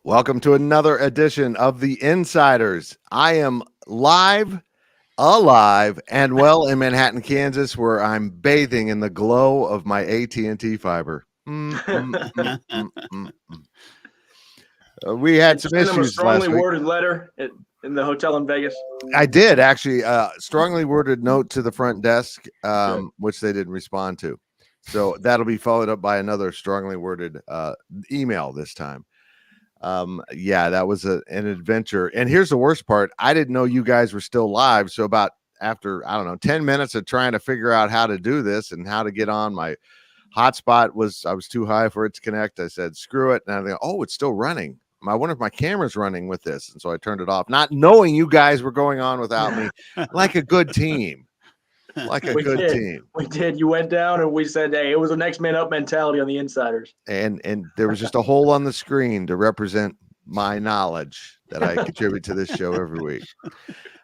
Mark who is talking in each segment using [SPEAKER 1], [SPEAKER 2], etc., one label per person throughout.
[SPEAKER 1] Welcome to another edition of The Insiders. I am live, alive, and well in Manhattan, Kansas, where I'm bathing in the glow of my AT&T fiber. We had some
[SPEAKER 2] Send them a
[SPEAKER 1] issues
[SPEAKER 2] strongly
[SPEAKER 1] last week.
[SPEAKER 2] worded letter in the hotel in Vegas.
[SPEAKER 1] I did actually, strongly worded note to the front desk, which they didn't respond to. So that'll be followed up by another strongly worded email this time. That was an adventure. And here's the worst part. I didn't know you guys were still live. So about after, 10 minutes of trying to figure out how to do this and how to get on, my hotspot I was too high for it to connect. I said, screw it. And I think, oh, it's still running. I wonder if my camera's running with this. And so I turned it off, not knowing you guys were going on without me, like a good team. Team.
[SPEAKER 2] We did. You went down and we said, hey, it was a next man up mentality on the Insiders.
[SPEAKER 1] And there was just a hole on the screen to represent my knowledge that I contribute to this show every week.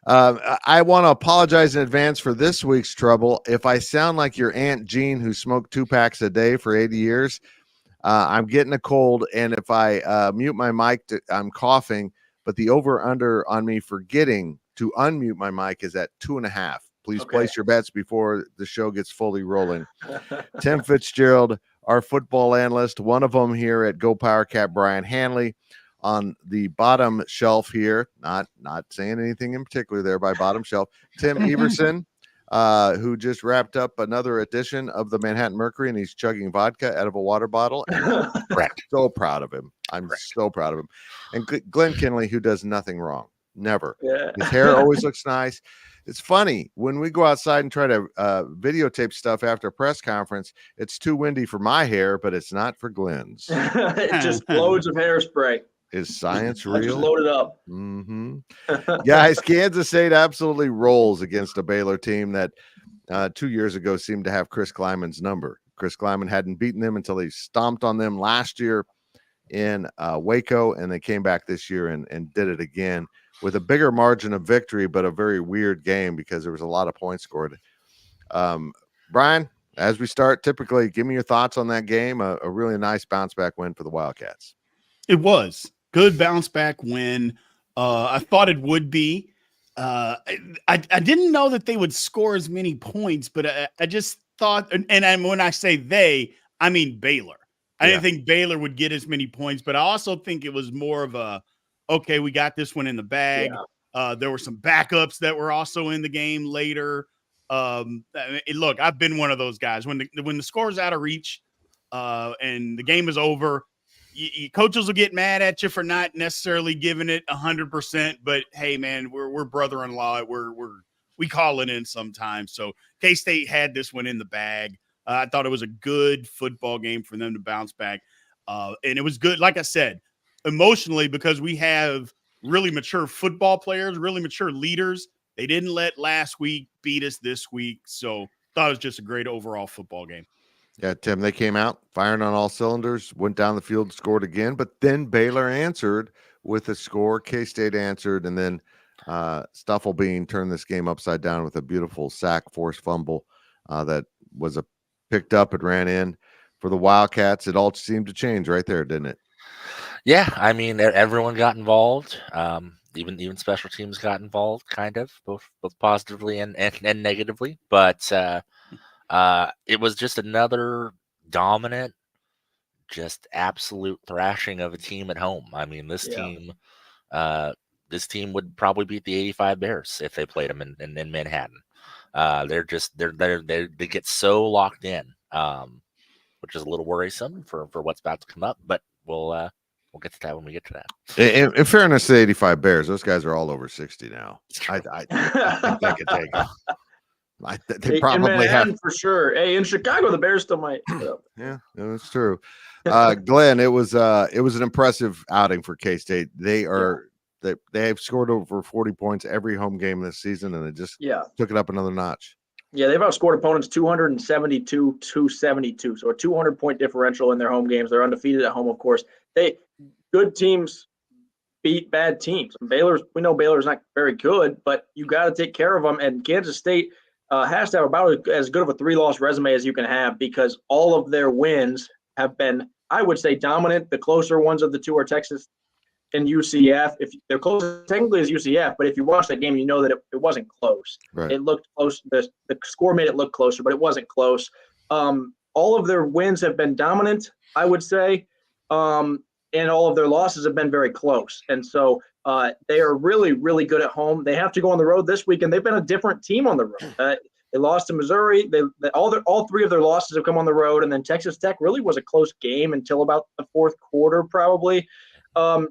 [SPEAKER 1] I want to apologize in advance for this week's trouble. If I sound like your Aunt Jean who smoked 2 packs a day for 80 years, I'm getting a cold. And if I mute my mic, I'm coughing. But the over-under on me forgetting to unmute my mic is at 2.5. Please place your bets before the show gets fully rolling. Tim Fitzgerald, our football analyst, one of them here at Go Power Cat, Brian Hanley, on the bottom shelf here. Not saying anything in particular there by bottom shelf. Tim Everson, who just wrapped up another edition of the Manhattan Mercury, and he's chugging vodka out of a water bottle. And I'm so proud of him. So proud of him. And Glenn Kinley, who does nothing wrong. Never. Yeah. His hair always looks nice. It's funny when we go outside and try to videotape stuff after a press conference. It's too windy for my hair, but it's not for Glenn's.
[SPEAKER 2] It just loads of hairspray.
[SPEAKER 1] Is science real?
[SPEAKER 2] Just load it up.
[SPEAKER 1] Guys, Kansas State absolutely rolls against a Baylor team that 2 years ago seemed to have Chris Kleiman's number. Chris Kleiman hadn't beaten them until he stomped on them last year in Waco, and they came back this year and did it again with a bigger margin of victory, but a very weird game because there was a lot of points scored. Brian, as we start, typically, give me your thoughts on that game. A really nice bounce back win for the Wildcats.
[SPEAKER 3] It was good bounce back win. I thought it would be. I didn't know that they would score as many points, but I just thought, and when I say they, I mean Baylor. I didn't think Baylor would get as many points, but I also think it was more of a, okay, we got this one in the bag. Yeah. There were some backups that were also in the game later. Look, I've been one of those guys. When the score's out of reach and the game is over, coaches will get mad at you for not necessarily giving it 100%. But hey, man, we're brother-in-law. We call it in sometimes. So K-State had this one in the bag. I thought it was a good football game for them to bounce back. And it was good, like I said, emotionally, because we have really mature football players, really mature leaders. They didn't let last week beat us this week. So thought it was just a great overall football game.
[SPEAKER 1] Yeah, Tim, they came out firing on all cylinders, went down the field, scored again, but then Baylor answered with a score. K-State answered, and then Stufflebean turned this game upside down with a beautiful sack, forced fumble that was picked up and ran in for the Wildcats. It all seemed to change right there, didn't it?
[SPEAKER 4] Yeah, I mean, everyone got involved. Even special teams got involved, kind of, both positively and negatively. But it was just another dominant, just absolute thrashing of a team at home. I mean, this team would probably beat the 85 Bears if they played them in Manhattan. They get so locked in, which is a little worrisome for what's about to come up. But we'll get to that when we get to that.
[SPEAKER 1] In fairness to the 85 Bears, those guys are all over 60 now. I think they could take it. They probably have
[SPEAKER 2] for sure. Hey, in Chicago, the Bears still might.
[SPEAKER 1] Yeah, that's true. Glenn, it was an impressive outing for K-State. They have scored over 40 points every home game this season, and they just took it up another notch.
[SPEAKER 2] Yeah, they've outscored opponents 272-272, so a 200-point differential in their home games. They're undefeated at home, of course. Good teams beat bad teams. We know Baylor's not very good, but you got to take care of them. And Kansas State has to have about as good of a 3-loss resume as you can have, because all of their wins have been, I would say, dominant. The closer ones of the two are Texas in UCF. If they're close technically as UCF, but if you watch that game, you know that it wasn't close.
[SPEAKER 1] Right.
[SPEAKER 2] It looked close. The score made it look closer, but it wasn't close. All of their wins have been dominant, I would say, and all of their losses have been very close. And so they are really, really good at home. They have to go on the road this week, and they've been a different team on the road. They lost to Missouri. All three of their losses have come on the road, and then Texas Tech really was a close game until about the fourth quarter, probably.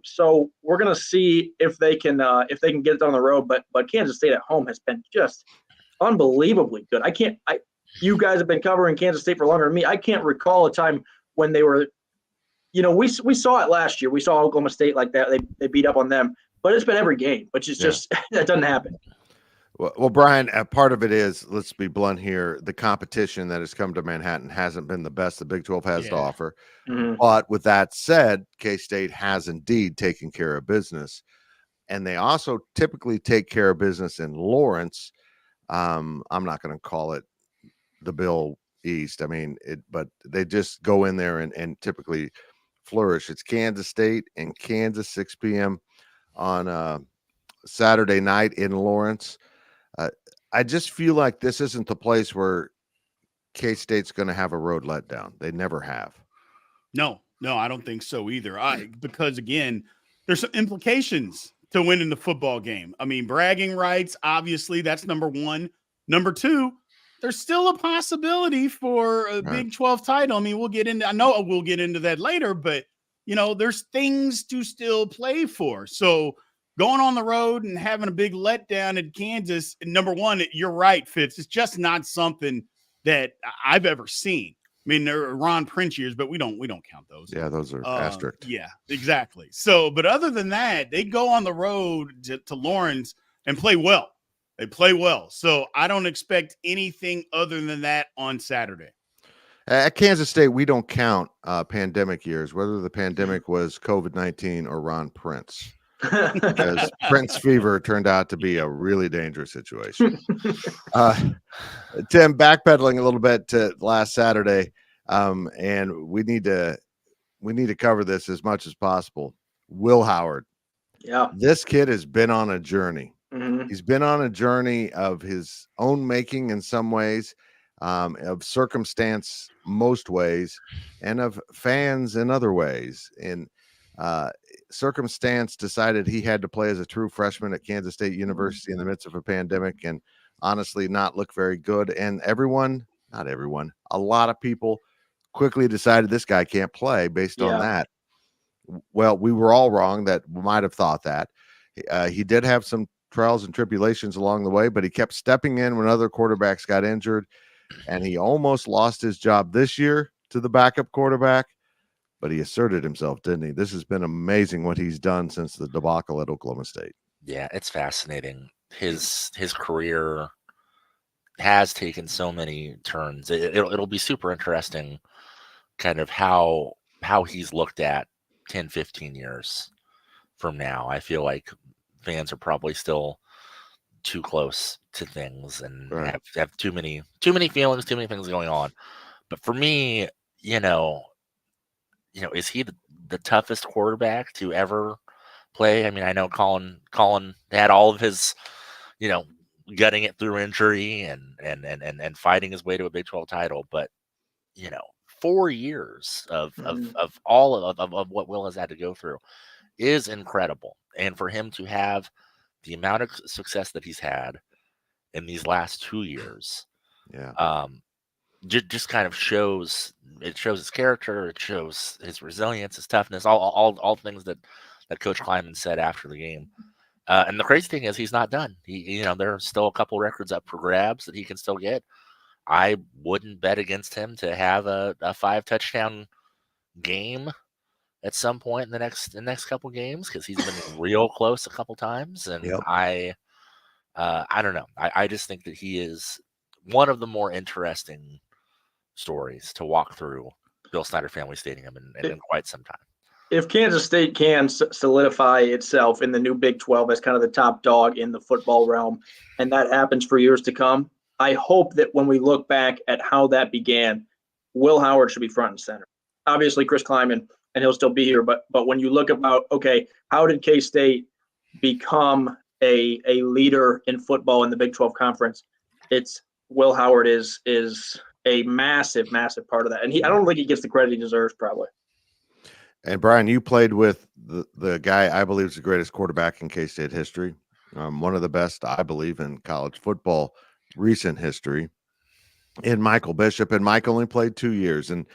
[SPEAKER 2] So we're gonna see if they can get it on the road. But Kansas State at home has been just unbelievably good. You guys have been covering Kansas State for longer than me. I can't recall a time when they were, we saw it last year. We saw Oklahoma State like that. They beat up on them, but it's been every game, which is just that doesn't happen.
[SPEAKER 1] Well, Brian, part of it is, let's be blunt here, the competition that has come to Manhattan hasn't been the best the Big 12 has to offer.
[SPEAKER 2] Mm-hmm.
[SPEAKER 1] But with that said, K-State has indeed taken care of business. And they also typically take care of business in Lawrence. I'm not going to call it the Bill East. I mean, but they just go in there and typically flourish. It's Kansas State and Kansas, 6 p.m. on Saturday night in Lawrence. I just feel like this isn't the place where K-State's going to have a road letdown. They never have.
[SPEAKER 3] No, I don't think so either. Because again, there's some implications to winning the football game. I mean, bragging rights, obviously, that's number one. Number two, there's still a possibility for a Big 12 title. I mean, I know we'll get into that later, but there's things to still play for. So going on the road and having a big letdown at Kansas, number one, you're right, Fitz. It's just not something that I've ever seen. I mean, there are Ron Prince years, but we don't count those.
[SPEAKER 1] Yeah, those are asterisk.
[SPEAKER 3] Yeah, exactly. So, but other than that, they go on the road to Lawrence and play well. They play well. So I don't expect anything other than that on Saturday.
[SPEAKER 1] At Kansas State, we don't count pandemic years, whether the pandemic was COVID-19 or Ron Prince. Because Prince fever turned out to be a really dangerous situation. Tim, backpedaling a little bit to last Saturday, and we need to cover this as much as possible. Will Howard.
[SPEAKER 2] Yeah.
[SPEAKER 1] This kid has been on a journey.
[SPEAKER 2] Mm-hmm.
[SPEAKER 1] He's been on a journey of his own making in some ways, of circumstance most ways, and of fans in other ways. And circumstance decided he had to play as a true freshman at Kansas State University in the midst of a pandemic and honestly not look very good. And not everyone, a lot of people quickly decided this guy can't play based on that. Well, we were all wrong that might have thought that. He did have some trials and tribulations along the way, but he kept stepping in when other quarterbacks got injured, and he almost lost his job this year to the backup quarterback. But he asserted himself, didn't he? This has been amazing what he's done since the debacle at Oklahoma State.
[SPEAKER 4] Yeah, it's fascinating. His career has taken so many turns. It'll be super interesting kind of how he's looked at 10, 15 years from now. I feel like fans are probably still too close to things and have too many feelings, too many things going on. But for me, is he the toughest quarterback to ever play? I mean, I know Colin had all of his, gutting it through injury and fighting his way to a Big 12 title, but 4 years of all of what Will has had to go through is incredible. And for him to have the amount of success that he's had in these last 2 years, just kind of shows his character. It shows his resilience, his toughness, all things that Coach Kleiman said after the game. And the crazy thing is he's not done. There are still a couple records up for grabs that he can still get. I wouldn't bet against him to have a 5-touchdown game at some point in the next couple games, because he's been real close a couple times. And I don't know. I just think that he is one of the more interesting stories to walk through Bill Snyder Family Stadium in quite some time.
[SPEAKER 2] If Kansas State can solidify itself in the new Big 12 as kind of the top dog in the football realm, and that happens for years to come, I hope that when we look back at how that began, Will Howard should be front and center. Obviously, Chris Kleiman and he'll still be here. But when you look about, okay, how did K-State become a leader in football in the Big 12 Conference? It's Will Howard is a massive part of that, and I don't think he gets the credit he deserves, probably.
[SPEAKER 1] And Brian, you played with the guy I believe is the greatest quarterback in K-State history, one of the best, I believe, in college football recent history, in Michael Bishop. And Mike only played 2 years, and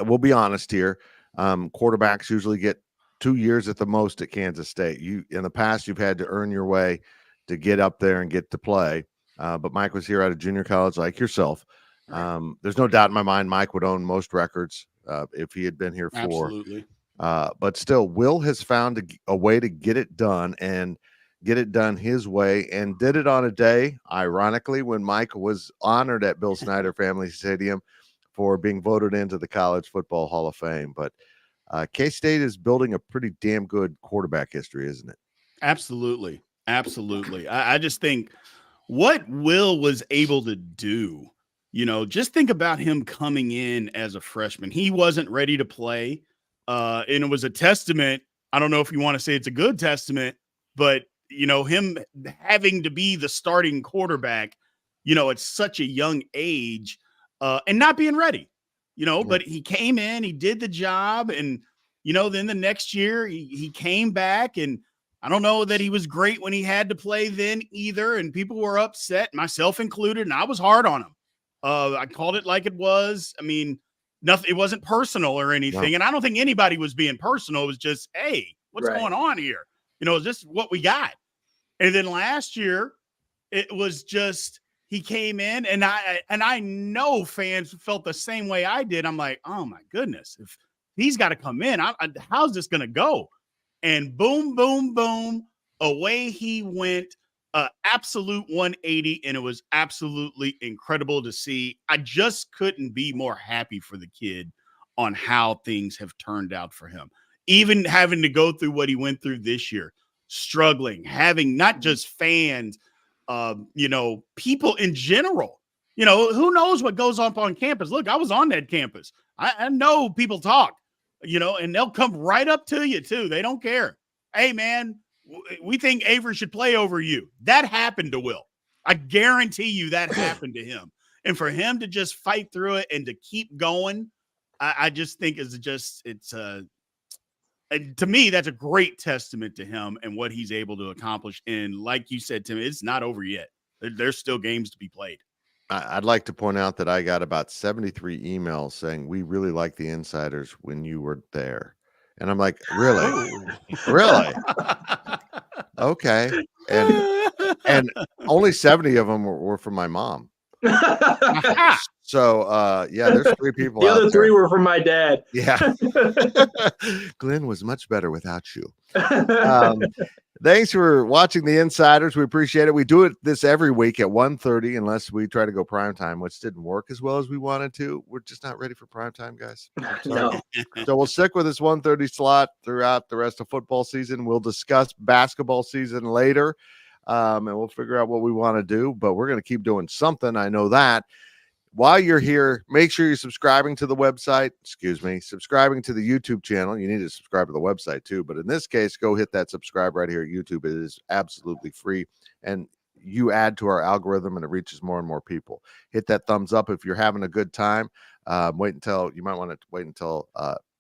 [SPEAKER 1] we'll be honest here, quarterbacks usually get 2 years at the most at Kansas State. You in the past, you've had to earn your way to get up there and get to play. But Mike was here out of junior college, like yourself. There's no doubt in my mind Mike would own most records if he had been here for.
[SPEAKER 3] Absolutely.
[SPEAKER 1] But still, Will has found a way to get it done, and get it done his way, and did it on a day, ironically, when Mike was honored at Bill Snyder Family Stadium for being voted into the College Football Hall of Fame. But K-State is building a pretty damn good quarterback history, isn't it?
[SPEAKER 3] Absolutely. I just think what Will was able to do, just think about him coming in as a freshman. He wasn't ready to play. And it was a testament. I don't know if you want to say it's a good testament, but him having to be the starting quarterback, at such a young age, and not being ready, but he came in, he did the job, and then the next year he came back, and I don't know that he was great when he had to play then either, and people were upset, myself included, and I was hard on him. I called it like it was. I mean, nothing, it wasn't personal or anything. No. And I don't think anybody was being personal. It was just, hey, what's going on here? Is this what we got? And then last year, it was just, he came in, and I know fans felt the same way I did. I'm like, oh my goodness, if he's got to come in, how's this going to go? And boom, boom, boom, away he went. Absolute 180, and it was absolutely incredible to see. I just couldn't be more happy for the kid on how things have turned out for him. Even having to go through what he went through this year, struggling, having not just fans, people in general, who knows what goes on campus. Look, I was on that campus. I know people talk, and they'll come right up to you too. They don't care. Hey, man, we think Avery should play over you. That happened to Will. I guarantee you that happened to him. And for him to just fight through it and to keep going, I just think to me, that's a great testament to him and what he's able to accomplish. And like you said, Tim, it's not over yet. There's still games to be played.
[SPEAKER 1] I'd like to point out that I got about 73 emails saying we really like the Insiders when you were there. And I'm like, really? Really? Okay. And only 70 of them were from my mom. So, yeah, there's 3 people
[SPEAKER 2] the
[SPEAKER 1] out
[SPEAKER 2] other 3 were from my dad.
[SPEAKER 1] Yeah. Glenn was much better without you. Thanks for watching the Insiders. We appreciate it. We do this every week at 1:30, unless we try to go primetime, which didn't work as well as we wanted to. We're just not ready for primetime, guys.
[SPEAKER 2] No.
[SPEAKER 1] So we'll stick with this 1:30 slot throughout the rest of football season. We'll discuss basketball season later, and we'll figure out what we want to do, but we're going to keep doing something. I know that. While you're here, make sure you're subscribing to the website. Subscribing to the YouTube channel. You need to subscribe to the website too. But in this case, go hit that subscribe right here at YouTube. It is absolutely free. And you add to our algorithm and it reaches more and more people. Hit that thumbs up if you're having a good time. You might want to wait until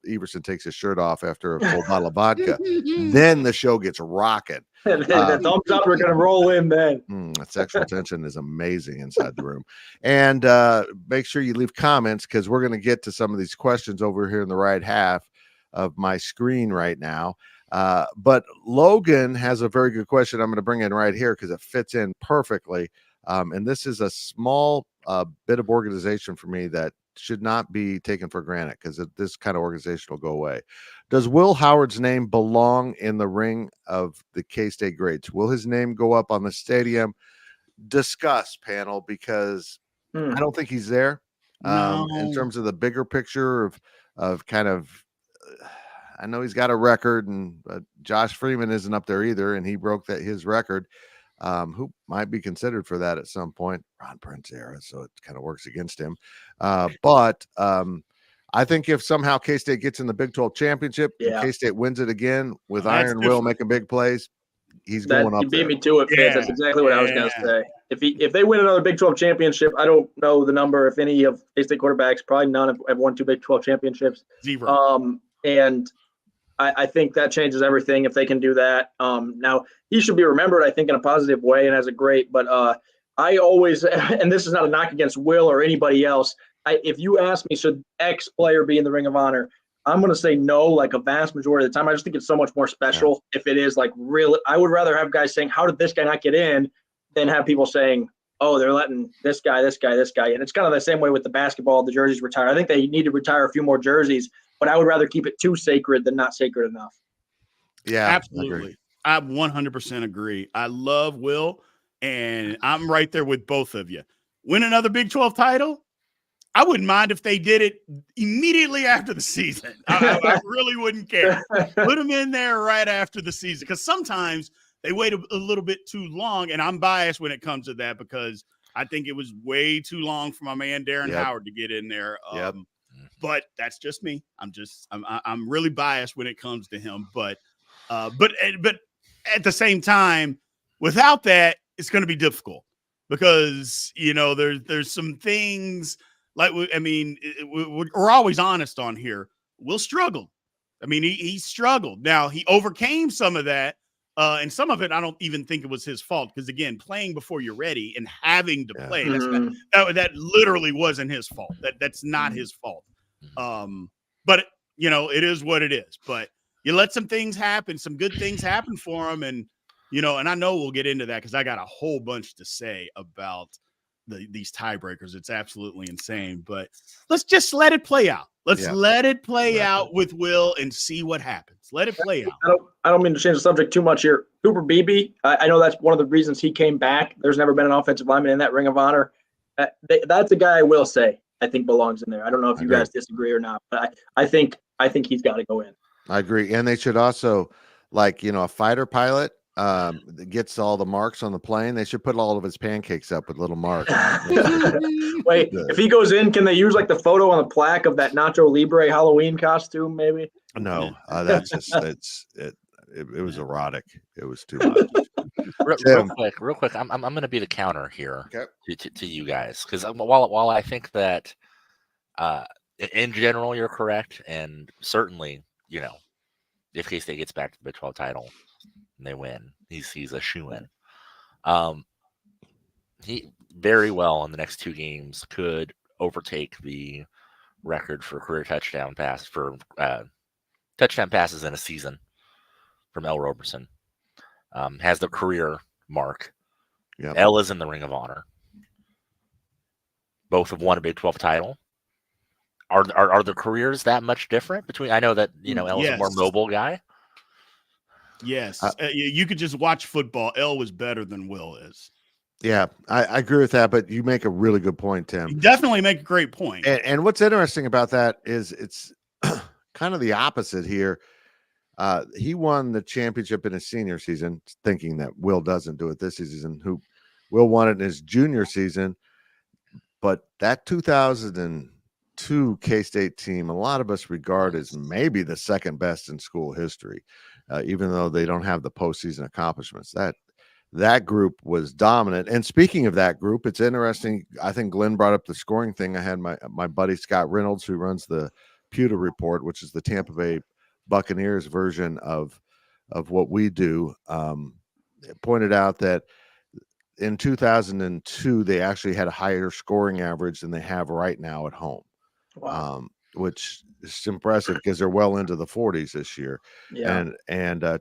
[SPEAKER 1] Everson takes his shirt off after a full bottle of vodka. Then the show gets rocking.
[SPEAKER 2] The thumbs up are going to roll in then.
[SPEAKER 1] Sexual tension is amazing inside the room. And make sure you leave comments, because we're going to get to some of these questions over here in the right half of my screen right now. But Logan has a very good question I'm going to bring in right here because it fits in perfectly. And this is a small bit of organization for me that should not be taken for granted, because this kind of organization will go away. Does Will Howard's name belong in the ring of the K-State greats? Will his name go up on the stadium? Discuss, panel, because I don't think he's there.
[SPEAKER 3] No.
[SPEAKER 1] In terms of the bigger picture of kind of, I know he's got a record, and Josh Freeman isn't up there either, and he broke his record. Who might be considered for that at some point, Ron Prince era, so it kind of works against him. But I think if somehow K-State gets in the Big 12 championship and K-State wins it again with Iron Will making big plays, he's going up
[SPEAKER 2] You beat
[SPEAKER 1] there.
[SPEAKER 2] me to it, Fitz. That's exactly what I was going to say. If they win another Big 12 championship, I don't know the number. If any of K-State quarterbacks, probably none have won 2 Big 12 championships.
[SPEAKER 3] 0.
[SPEAKER 2] And I think that changes everything if they can do that. Now, he should be remembered, I think, in a positive way and as a great. But I always, and this is not a knock against Will or anybody else, if you ask me, should X player be in the Ring of Honor, I'm going to say no, like a vast majority of the time. I just think it's so much more special if it is like real. I would rather have guys saying, how did this guy not get in, than have people saying, oh, they're letting this guy. And it's kind of the same way with the basketball, the jerseys retire. I think they need to retire a few more jerseys, but I would rather keep it too sacred than not sacred enough.
[SPEAKER 3] Yeah, absolutely. I 100% agree. I love Will, and I'm right there with both of you. Win another Big 12 title? I wouldn't mind if they did it immediately after the season. I really wouldn't care. Put them in there right after the season, because sometimes they wait a little bit too long, and I'm biased when it comes to that because I think it was way too long for my man Darren Howard to get in there. But that's just me. I'm really biased when it comes to him. But at the same time, without that, it's going to be difficult because there's some things. Like, I mean, we're always honest on here. Will struggled. I mean, he struggled. Now, he overcame some of that, and some of it I don't even think it was his fault because, again, playing before you're ready and having to play, that literally wasn't his fault. That's not his fault. But, it is what it is. But you let some things happen, some good things happen for him, and, and I know we'll get into that because I got a whole bunch to say about these tiebreakers. It's absolutely insane, but let's just let it play out. Let's let it play out with Will and see what happens. Let it play out.
[SPEAKER 2] I don't mean to change the subject too much here. Cooper Beebe, I know that's one of the reasons he came back. There's never been an offensive lineman in that Ring of Honor. That's a guy I will say I think belongs in there. I don't know if you guys disagree or not, but I think he's got to go in.
[SPEAKER 1] I agree. And they should also, a fighter pilot that gets all the marks on the plane, they should put all of his pancakes up with little marks.
[SPEAKER 2] Wait, if he goes in, can they use the photo on the plaque of that Nacho Libre Halloween costume? Maybe.
[SPEAKER 1] No, that's just it was erotic. It was too much.
[SPEAKER 4] real quick. I'm going to be the counter here to you guys because while I think that in general you're correct, and certainly if K-State gets back to the Big 12 title and they win, he's a shoo-in. He very well in the next 2 games could overtake the record for career touchdown passes in a season from L. Roberson. Has the career mark. L is in the Ring of Honor. Both have won a Big 12 title. Are the careers that much different between? I know that L is a more mobile guy.
[SPEAKER 3] Yes, you could just watch football. L was better than Will is.
[SPEAKER 1] Yeah, I agree with that, but you make a really good point, Tim.
[SPEAKER 3] You definitely make a great point.
[SPEAKER 1] And what's interesting about that is it's kind of the opposite here. He won the championship in his senior season, thinking that Will doesn't do it this season. Will won it in his junior season, but that 2002 K-State team, a lot of us regard as maybe the second best in school history, even though they don't have the postseason accomplishments. That group was dominant. And speaking of that group, it's interesting. I think Glenn brought up the scoring thing. I had my buddy Scott Reynolds, who runs the Pewter Report, which is the Tampa Bay Buccaneers version of what we do, pointed out that in 2002 they actually had a higher scoring average than they have right now at home.
[SPEAKER 2] Wow.
[SPEAKER 1] Which is impressive because they're well into the 40s this year. And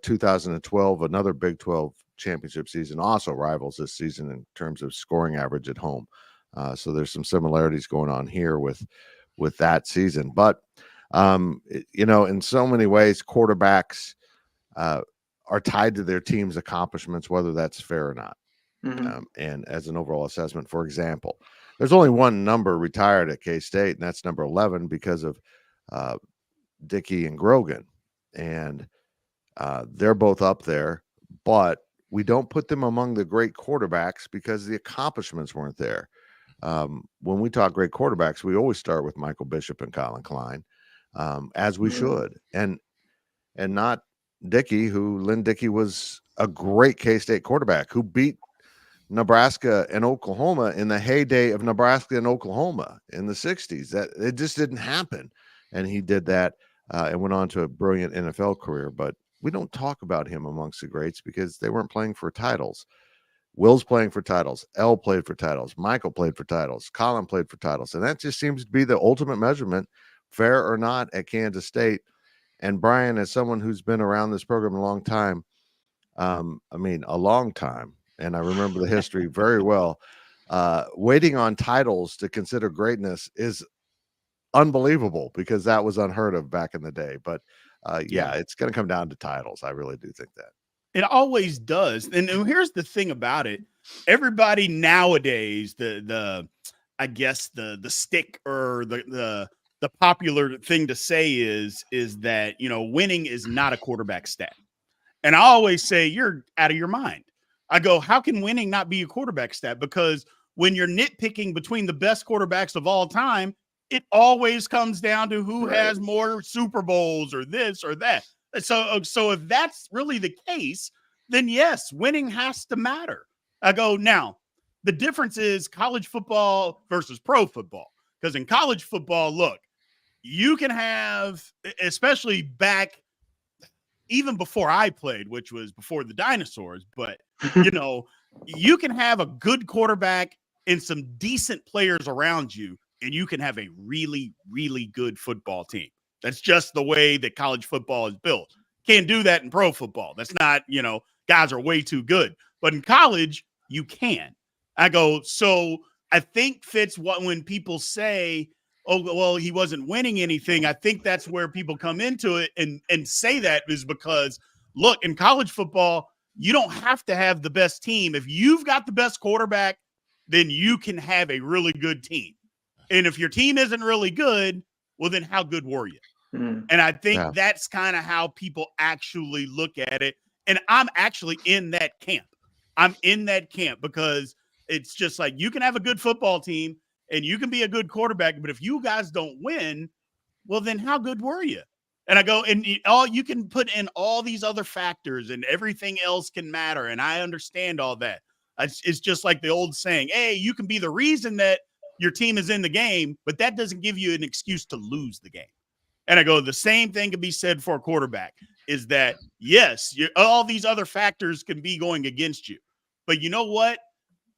[SPEAKER 1] 2012, another Big 12 championship season, also rivals this season in terms of scoring average at home. So there's some similarities going on here with that season. But in so many ways, quarterbacks are tied to their team's accomplishments, whether that's fair or not. And as an overall assessment, for example, there's only one number retired at K-State, and that's number 11 because of Dickey and Grogan. And they're both up there, but we don't put them among the great quarterbacks because the accomplishments weren't there. when we talk great quarterbacks, we always start with Michael Bishop and Colin Klein, as we should, and not Dickey, Lynn Dickey was a great K-State quarterback who beat Nebraska and Oklahoma in the heyday of Nebraska and Oklahoma in the 60s. That it just didn't happen. And he did that and went on to a brilliant NFL career. But we don't talk about him amongst the greats because they weren't playing for titles. Will's playing for titles. L played for titles. Michael played for titles. Colin played for titles. And that just seems to be the ultimate measurement, fair or not, at Kansas State. And Brian, as someone who's been around this program a long time, a long time, and I remember the history very well, waiting on titles to consider greatness is unbelievable because that was unheard of back in the day. But it's going to come down to titles. I really do think that.
[SPEAKER 3] It always does. And here's the thing about it. Everybody nowadays, the stick or the popular thing to say is that, winning is not a quarterback stat. And I always say, you're out of your mind. I go, how can winning not be a quarterback stat? Because when you're nitpicking between the best quarterbacks of all time, it always comes down to who has more Super Bowls or this or that. So if that's really the case, then yes, winning has to matter. I go, now, the difference is college football versus pro football. Because in college football, look, you can have, especially back even before I played, which was before the dinosaurs, but, you can have a good quarterback and some decent players around you, and you can have a really, really good football team. That's just the way that college football is built. Can't do that in pro football. That's not, guys are way too good. But in college, you can. I go, so I think Fitz, when people say, oh, well, he wasn't winning anything, I think that's where people come into it and say that is because, look, in college football, you don't have to have the best team. If you've got the best quarterback, then you can have a really good team. And if your team isn't really good, well, then how good were you? And I think that's kind of how people actually look at it. And I'm actually in that camp. I'm in that camp because it's just like you can have a good football team and you can be a good quarterback, but if you guys don't win, well, then how good were you? And I go, and you can put in all these other factors and everything else can matter. And I understand all that. It's just like the old saying, hey, you can be the reason that your team is in the game, but that doesn't give you an excuse to lose the game. And I go, the same thing can be said for a quarterback is that, yes, all these other factors can be going against you. But you know what?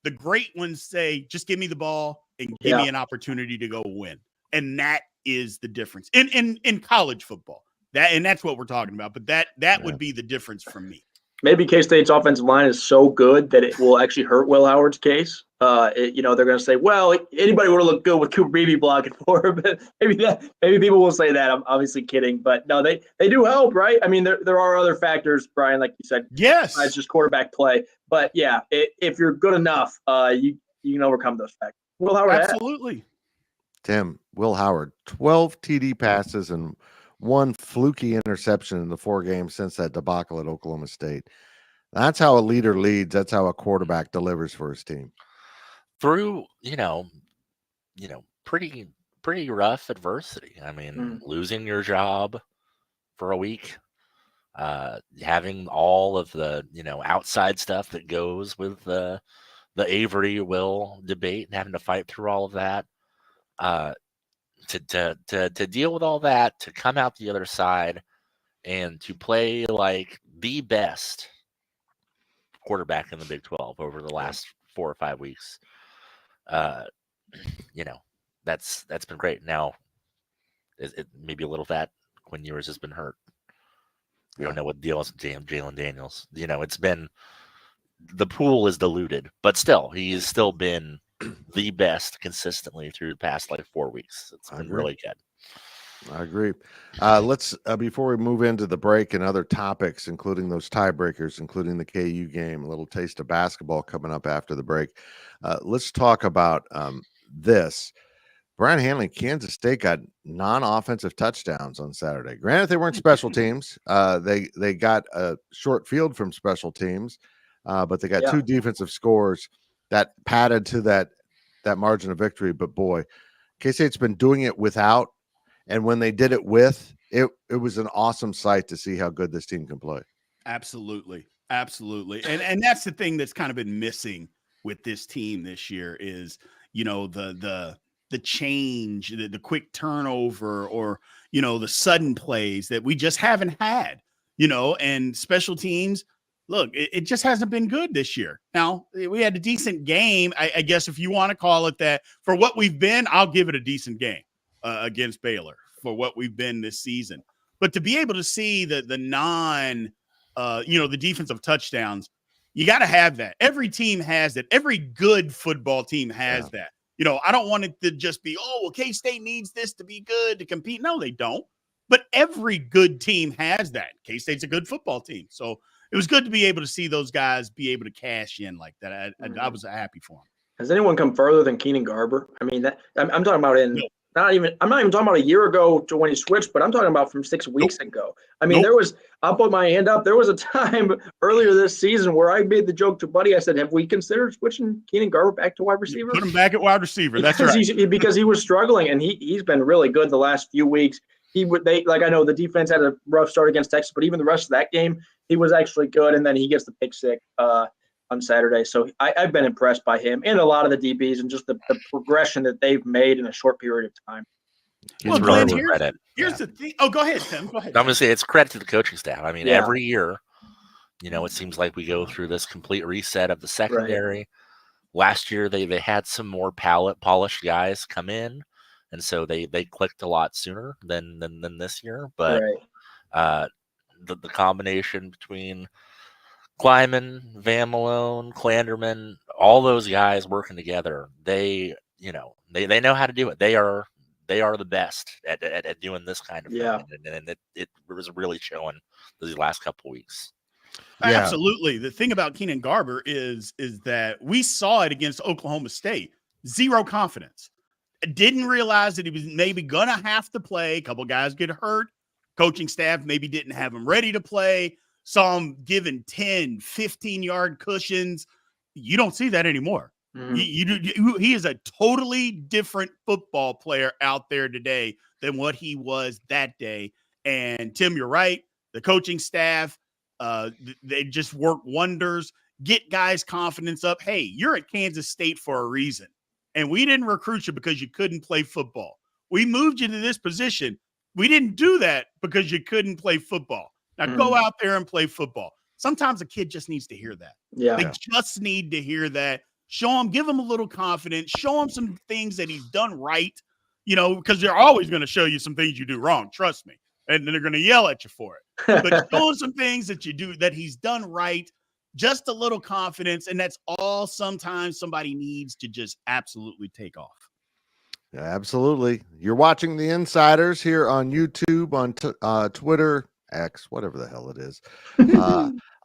[SPEAKER 3] The great ones say, just give me the ball and give me an opportunity to go win. And that is the difference in college football. That's what we're talking about. But that would be the difference for me.
[SPEAKER 2] Maybe K-State's offensive line is so good that it will actually hurt Will Howard's case. They're going to say, well, anybody would have looked good with Cooper Beebe blocking for him. Maybe people will say that. I'm obviously kidding, but no, they do help, right? I mean, there are other factors, Brian, like you said.
[SPEAKER 3] Yes,
[SPEAKER 2] it's just quarterback play. But yeah, if you're good enough, you can overcome those factors. Will Howard,
[SPEAKER 3] absolutely.
[SPEAKER 1] Tim, Will Howard, 12 TD passes and one fluky interception in the 4 games since that debacle at Oklahoma State. That's how a leader leads. That's how a quarterback delivers for his team.
[SPEAKER 4] Through, pretty rough adversity. I mean, losing your job for a week, having all of the, outside stuff that goes with the Avery Will debate and having to fight through all of that. To deal with all that, to come out the other side and to play like the best quarterback in the Big 12 over the last 4 or 5 weeks, that's been great. Now, it maybe a little that Quinn Ewers has been hurt. We don't know what the deal is with Jalen Daniels. It's been the pool is diluted, but still, he's still been the best consistently through the past 4 weeks. It's been really good.
[SPEAKER 1] I agree. Let's before we move into the break and other topics, including those tiebreakers, including the KU game, a little taste of basketball coming up after the break. Let's talk about this. Brian Hanley, Kansas State got non-offensive touchdowns on Saturday. Granted, they weren't special teams. They got a short field from special teams, but they got 2 defensive scores that padded to that that margin of victory. But boy, K-State's been doing it without, and when they did it with, it was an awesome sight to see how good this team can play.
[SPEAKER 3] Absolutely. And that's the thing that's kind of been missing with this team this year is, the change, the quick turnover, or, the sudden plays that we just haven't had, and special teams. Look, it just hasn't been good this year. Now, we had a decent game, I guess, if you want to call it that. For what we've been, I'll give it a decent game against Baylor for what we've been this season. But to be able to see the defensive touchdowns, you got to have that. Every team has that. Every good football team has that. I don't want it to just be, K-State needs this to be good to compete. No, they don't. But every good team has that. K-State's a good football team. So it was good to be able to see those guys be able to cash in like that. I was happy for them.
[SPEAKER 2] Has anyone come further than Keenan Garber? I mean, I'm talking about I'm not even talking about a year ago to when he switched, but I'm talking about from 6 weeks ago. I mean, I'll put my hand up. There was a time earlier this season where I made the joke to Buddy. I said, have we considered switching Keenan Garber back to wide receiver?
[SPEAKER 3] Put him back at wide receiver. That's right.
[SPEAKER 2] Because he was struggling, and he's been really good the last few weeks. I know the defense had a rough start against Texas, but even the rest of that game, he was actually good. And then he gets the pick six on Saturday. So I've been impressed by him and a lot of the DBs and just the progression that they've made in a short period of time.
[SPEAKER 3] Well, Glenn, here's the thing. Oh, go ahead, Tim. Go ahead.
[SPEAKER 4] I'm going to say it's credit to the coaching staff. I mean, every year, it seems like we go through this complete reset of the secondary. Right. Last year, they had some more polished guys come in. And so they clicked a lot sooner than this year. But the combination between Kleiman, Van Malone, Klanderman, all those guys working together, they know how to do it. They are the best at doing this kind of thing. And it was really showing these last couple of weeks.
[SPEAKER 3] Yeah. Absolutely. The thing about Keenan Garber is that we saw it against Oklahoma State. Zero confidence. Didn't realize that he was maybe going to have to play. A couple guys get hurt. Coaching staff maybe didn't have him ready to play. Saw him giving 10, 15-yard cushions. You don't see that anymore. Mm-hmm. He is a totally different football player out there today than what he was that day. And, Tim, you're right. The coaching staff, they just work wonders. Get guys' confidence up. Hey, you're at Kansas State for a reason. And we didn't recruit you because you couldn't play football. We moved you to this position. We didn't do that because you couldn't play football. Now go out there and play football. Sometimes a kid just needs to hear that.
[SPEAKER 2] Yeah.
[SPEAKER 3] They just need to hear that. Show him, give him a little confidence. Show him some things that he's done right, because they're always going to show you some things you do wrong. Trust me. And then they're going to yell at you for it. But show him some things that you do that he's done right. Just a little confidence, and that's all sometimes somebody needs to just absolutely take off.
[SPEAKER 1] Yeah, absolutely. You're watching The Insiders here on YouTube, on Twitter, X, whatever the hell it is.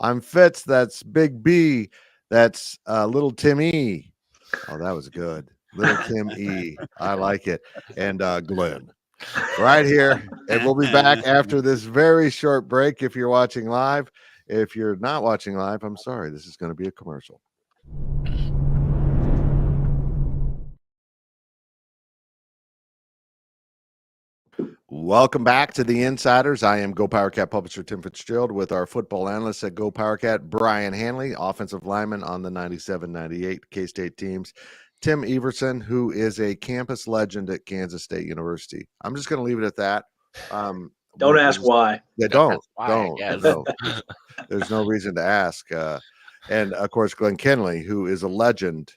[SPEAKER 1] I'm Fitz. That's Big B. That's Little Tim E. Oh, that was good. Little Tim E. I like it. And Glenn. Right here. And we'll be back after this very short break if you're watching live. If you're not watching live, I'm sorry. This is going to be a commercial. Welcome back to The Insiders. I am Go Powercat publisher Tim Fitzgerald with our football analyst at Go Powercat, Brian Hanley, offensive lineman on the 97-98 K-State teams, Tim Everson, who is a campus legend at Kansas State University. I'm just going to leave it at that.
[SPEAKER 2] Don't ask why.
[SPEAKER 1] Yeah, don't. No. There's no reason to ask. And, of course, Glenn Kenley, who is a legend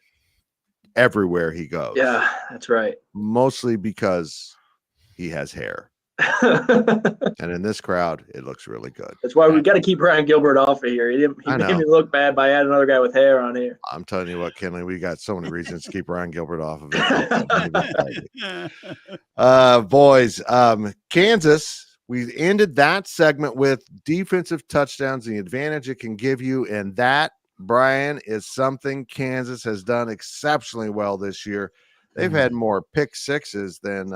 [SPEAKER 1] everywhere he goes.
[SPEAKER 2] Yeah, that's right.
[SPEAKER 1] Mostly because he has hair. And in this crowd, it looks really good.
[SPEAKER 2] That's why we got to keep Ryan Gilbert off of here. He made me look bad by adding another guy with hair on here.
[SPEAKER 1] I'm telling you what, Kenley, we got so many reasons to keep Ryan Gilbert off of it. Boys, Kansas, we ended that segment with defensive touchdowns and the advantage it can give you. And that, Brian, is something Kansas has done exceptionally well this year. They've had more pick sixes than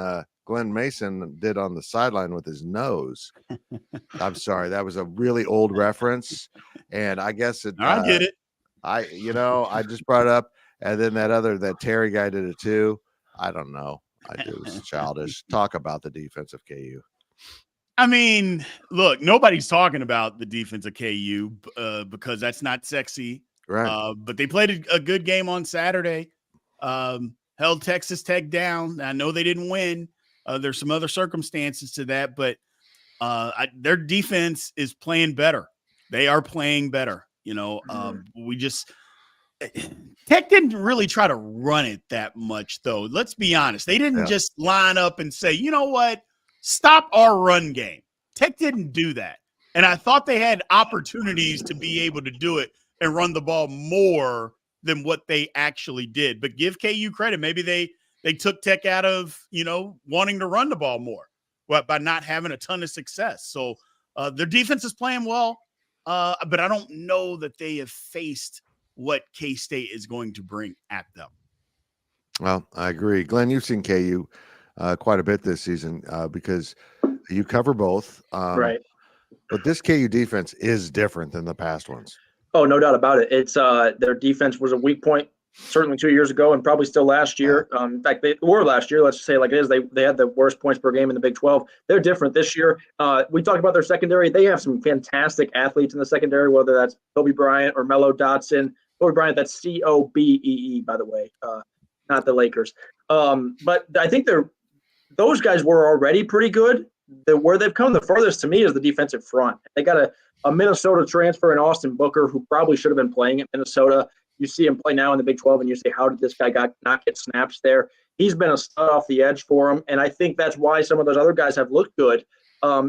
[SPEAKER 1] Glenn Mason did on the sideline with his nose. I'm sorry. That was a really old reference. And I guess
[SPEAKER 3] I get it.
[SPEAKER 1] I just brought it up. And then that Terry guy did it too. I don't know. It was childish. Talk about the defense of KU.
[SPEAKER 3] I mean, look, nobody's talking about the defense of KU because that's not sexy.
[SPEAKER 1] Right.
[SPEAKER 3] But they played a good game on Saturday. Held Texas Tech down. I know they didn't win. There's some other circumstances to that, but their defense is playing better. They are playing better. Tech didn't really try to run it that much, though. Let's be honest. They didn't just line up and say, you know what? Stop our run game. Tech didn't do that. And I thought they had opportunities to be able to do it and run the ball more than what they actually did. But give KU credit. Maybe they took Tech out of, wanting to run the ball more by not having a ton of success. So their defense is playing well, but I don't know that they have faced what K-State is going to bring at them.
[SPEAKER 1] Well, I agree. Glenn, you've seen KU quite a bit this season because you cover both.
[SPEAKER 2] Right.
[SPEAKER 1] But this KU defense is different than the past ones.
[SPEAKER 2] Oh, no doubt about it. It's their defense was a weak point certainly 2 years ago and probably still last year. In fact, they were last year. Let's just say like it is. They had the worst points per game in the Big 12. They're different this year. We talked about their secondary. They have some fantastic athletes in the secondary, whether that's Kobe Bryant or Melo Dotson. Kobe Bryant, that's Cobee, by the way, not the Lakers. But I think those guys were already pretty good. Where they've come the furthest to me is the defensive front. They got a Minnesota transfer in Austin Booker who probably should have been playing at Minnesota. You see him play now in the Big 12, and you say, how did this guy not get snaps there? He's been a stud off the edge for him, and I think that's why some of those other guys have looked good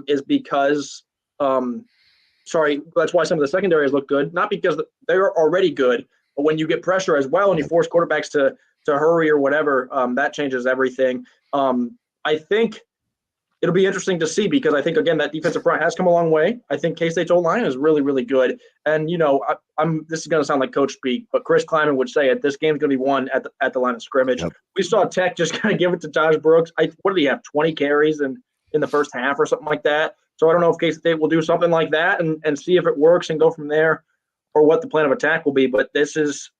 [SPEAKER 2] is because that's why some of the secondaries look good, not because they're already good, but when you get pressure as well and you force quarterbacks to hurry or whatever, that changes everything. I think it'll be interesting to see because I think, again, that defensive front has come a long way. I think K-State's O-line is really, really good. And, this is going to sound like coach speak, but Chris Kleiman would say it. This game's going to be won at the line of scrimmage. Yep. We saw Tech just kind of give it to Josh Brooks. What did he have, 20 carries in the first half or something like that? So I don't know if K-State will do something like that and see if it works and go from there or what the plan of attack will be. But this is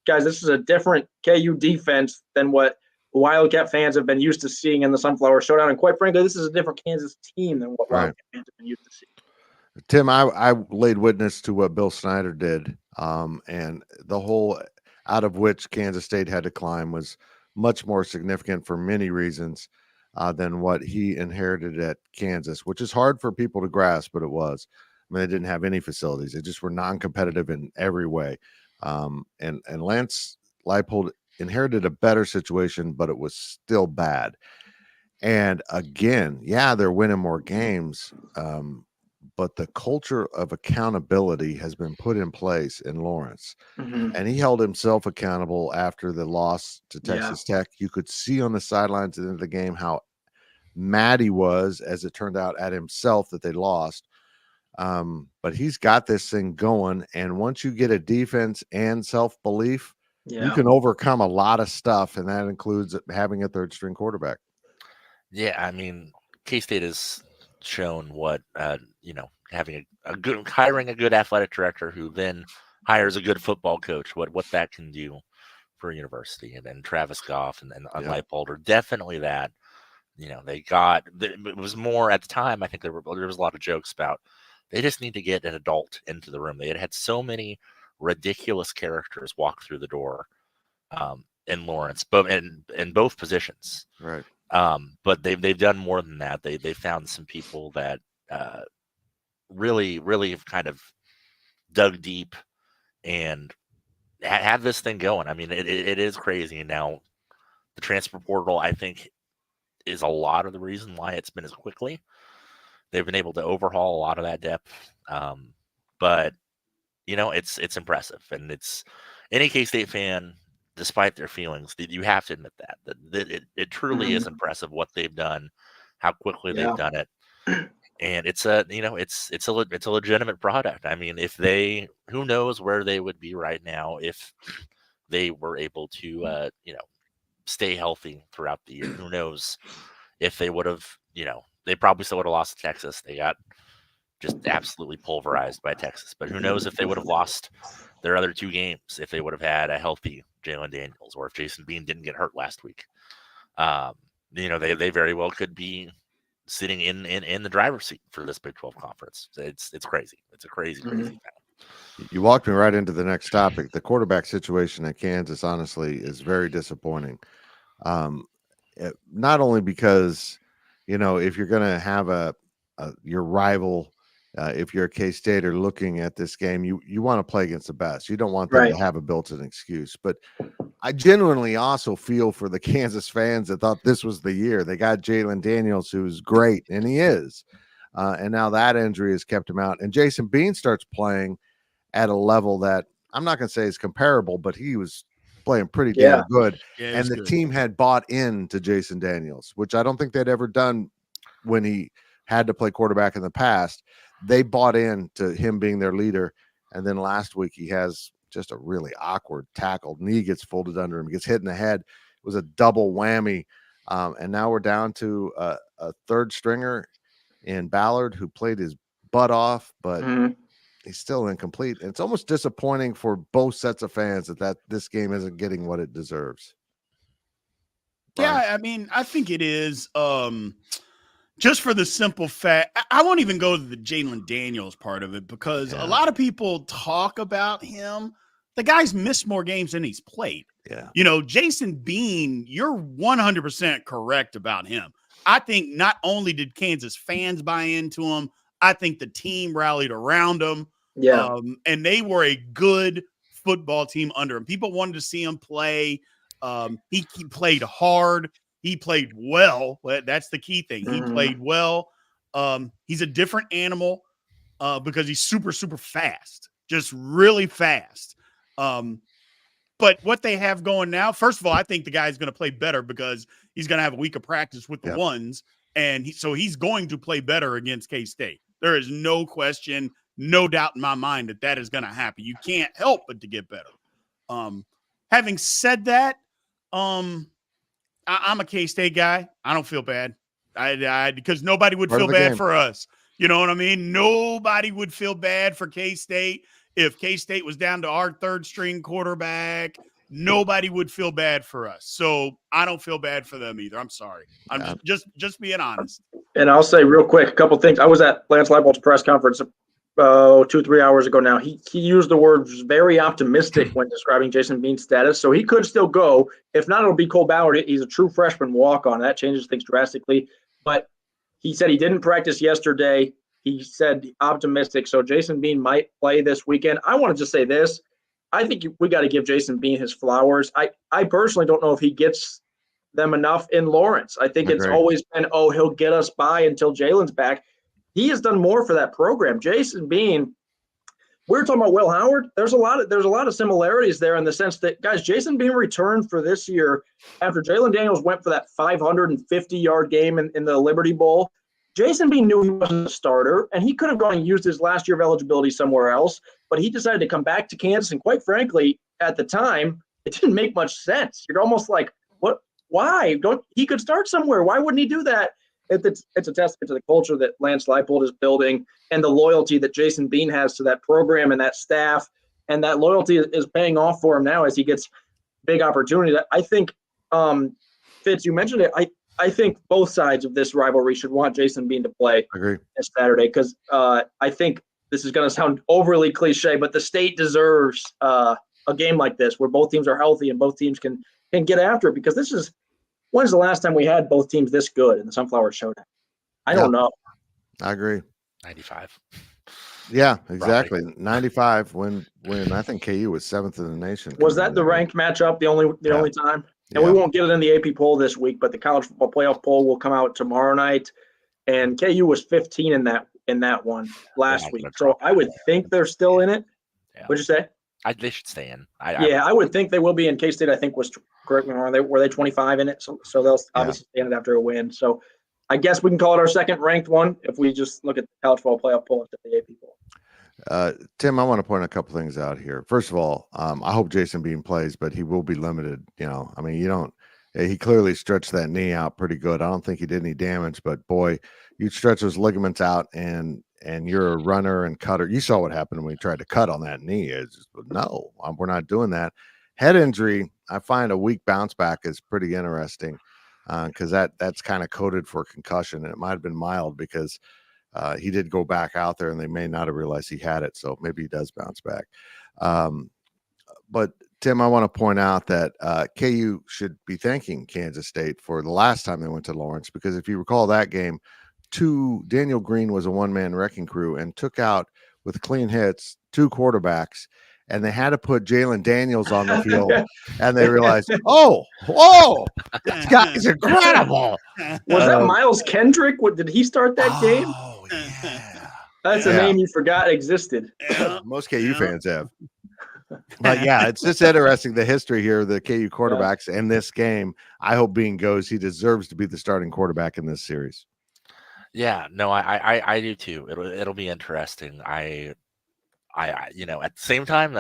[SPEAKER 2] a different KU defense than what Wildcat fans have been used to seeing in the Sunflower Showdown. And quite frankly, this is a different Kansas team than what Wildcat fans have been used to seeing.
[SPEAKER 1] Tim, I laid witness to what Bill Snyder did, and the hole out of which Kansas State had to climb was much more significant for many reasons than what he inherited at Kansas, which is hard for people to grasp, but it was. I mean, they didn't have any facilities. They just were non-competitive in every way. And Lance Leipold inherited a better situation, but it was still bad. And again, they're winning more games, but the culture of accountability has been put in place in Lawrence. Mm-hmm. And he held himself accountable after the loss to Texas Tech. You could see on the sidelines at the end of the game how mad he was, as it turned out, at himself that they lost. But he's got this thing going. And once you get a defense and self-belief, you can overcome a lot of stuff, and that includes having a third-string quarterback.
[SPEAKER 4] Yeah, I mean, K-State has shown what having hiring a good athletic director who then hires a good football coach, what that can do for a university. And then Travis Goff and Leipold are definitely that. It was more at the time. I think there was a lot of jokes about they just need to get an adult into the room. They had so many ridiculous characters walk through the door in Lawrence, but in both positions.
[SPEAKER 1] Right.
[SPEAKER 4] But they've done more than that. They found some people that really, really have kind of dug deep and have this thing going. I mean, it is crazy. Now, the transfer portal, I think, is a lot of the reason why it's been as quickly. They've been able to overhaul a lot of that depth. But it's impressive, and it's any K-State fan, despite their feelings, you have to admit that it truly is impressive what they've done, how quickly they've done it, and it's a legitimate product. I mean, who knows where they would be right now if they were able to stay healthy throughout the year. Who knows if they would have, they probably still would have lost to Texas. They got just absolutely pulverized by Texas. But who knows if they would have lost their other 2 games if they would have had a healthy Jalen Daniels, or if Jason Bean didn't get hurt last week. They very well could be sitting in the driver's seat for this Big 12 conference. It's crazy. It's a crazy thing.
[SPEAKER 1] You walked me right into the next topic. The quarterback situation at Kansas, honestly, is very disappointing. Not only because, if you're going to have your rival, if you're a K-State or looking at this game, you want to play against the best. You don't want them to have a built-in excuse. But I genuinely also feel for the Kansas fans that thought this was the year. They got Jalen Daniels, who's great, and he is. And now that injury has kept him out. And Jason Bean starts playing at a level that I'm not going to say is comparable, but he was playing pretty damn good.
[SPEAKER 3] Yeah,
[SPEAKER 1] and the team had bought into Jason Daniels, which I don't think they'd ever done when he had to play quarterback in the past. They bought into him being their leader. And then last week he has just a really awkward tackle. Knee gets folded under him, gets hit in the head. It was a double whammy. And now we're down to a third stringer in Ballard, who played his butt off, but he's still incomplete. And it's almost disappointing for both sets of fans that this game isn't getting what it deserves.
[SPEAKER 3] Brian? Yeah, I mean, I think it is. Just for the simple fact, I won't even go to the Jalen Daniels part of it, because a lot of people talk about him. The guy's missed more games than he's played.
[SPEAKER 1] Yeah.
[SPEAKER 3] Jason Bean, you're 100% correct about him. I think not only did Kansas fans buy into him, I think the team rallied around him.
[SPEAKER 2] Yeah.
[SPEAKER 3] And they were a good football team under him. People wanted to see him play. He played hard. He played well. That's the key thing. He played well. He's a different animal because he's super, super fast, just really fast. But what they have going now, first of all, I think the guy's going to play better because he's going to have a week of practice with the ones. And so he's going to play better against K-State. There is no question, no doubt in my mind that is going to happen. You can't help but to get better. Having said that, I'm a K-State guy. I don't feel bad. Because nobody would feel bad for us. You know what I mean? Nobody would feel bad for K-State. If K-State was down to our third string quarterback, nobody would feel bad for us. So I don't feel bad for them either. I'm sorry. I'm just being honest.
[SPEAKER 2] And I'll say real quick, a couple things. I was at Lance Leipold's press conference 2-3 hours ago now. He used the words very optimistic when describing Jason Bean's status. So he could still go. If not, it'll be Cole Ballard. He's a true freshman walk-on. That changes things drastically. But he said he didn't practice yesterday. He said optimistic. So Jason Bean might play this weekend. I want to just say this. I think we got to give Jason Bean his flowers. I personally don't know if he gets them enough in Lawrence. I think it's always been, he'll get us by until Jalen's back. He has done more for that program. Jason Bean, we were talking about Will Howard. There's a lot of similarities there in the sense that, guys, Jason Bean returned for this year after Jalen Daniels went for that 550-yard game in the Liberty Bowl. Jason Bean knew he wasn't a starter, and he could have gone and used his last year of eligibility somewhere else, but he decided to come back to Kansas, and quite frankly, at the time, it didn't make much sense. You're almost like, what? Why? He could start somewhere. Why wouldn't he do that? It's a testament to the culture that Lance Leipold is building and the loyalty that Jason Bean has to that program and that staff, and that loyalty is paying off for him now as he gets big opportunities. I think, Fitz, you mentioned it. I think both sides of this rivalry should want Jason Bean to play this Saturday because I think this is going to sound overly cliche, but the state deserves a game like this where both teams are healthy and both teams can get after it, because this is – when's the last time we had both teams this good in the Sunflower Showdown? I don't know.
[SPEAKER 1] I agree.
[SPEAKER 4] 95.
[SPEAKER 1] Yeah, exactly. Probably. 95 when I think KU was 7th in the nation.
[SPEAKER 2] Was that the ranked matchup the only time? And we won't get it in the AP poll this week, but the college football playoff poll will come out tomorrow night. And KU was 15 in that one last week. So I would think they're still in it.
[SPEAKER 4] Yeah.
[SPEAKER 2] What'd you say?
[SPEAKER 4] They should stay in.
[SPEAKER 2] I would think they will be. In K-State, I think was correct me wrong. Were they 25 in it? So they'll obviously stay in it after a win. So I guess we can call it our second ranked one if we just look at the college football playoff poll instead of the AP poll.
[SPEAKER 1] Tim, I want to point a couple things out here. First of all, I hope Jason Bean plays, but he will be limited. He clearly stretched that knee out pretty good. I don't think he did any damage, but boy, you stretch those ligaments out and you're a runner and cutter. You saw what happened when we tried to cut on that knee. It's just, no, we're not doing that. Head injury, I find a weak bounce back is pretty interesting because that's kind of coded for concussion, and it might have been mild because he did go back out there and they may not have realized he had it. So maybe he does bounce back. But Tim, I want to point out that KU should be thanking Kansas State for the last time they went to Lawrence, because if you recall that game, Daniel Green was a one-man wrecking crew and took out with clean hits 2 quarterbacks, and they had to put Jalen Daniels on the field, and they realized, oh, whoa, this guy's incredible.
[SPEAKER 2] Was that Miles Kendrick? Did he start that game?
[SPEAKER 1] Oh, yeah.
[SPEAKER 2] That's a name you forgot existed.
[SPEAKER 1] Most KU fans have. But yeah, it's just interesting, the history here of the KU quarterbacks in this game. I hope Bean goes. He deserves to be the starting quarterback in this series.
[SPEAKER 4] Yeah, no, I do too. It'll be interesting. I at the same time,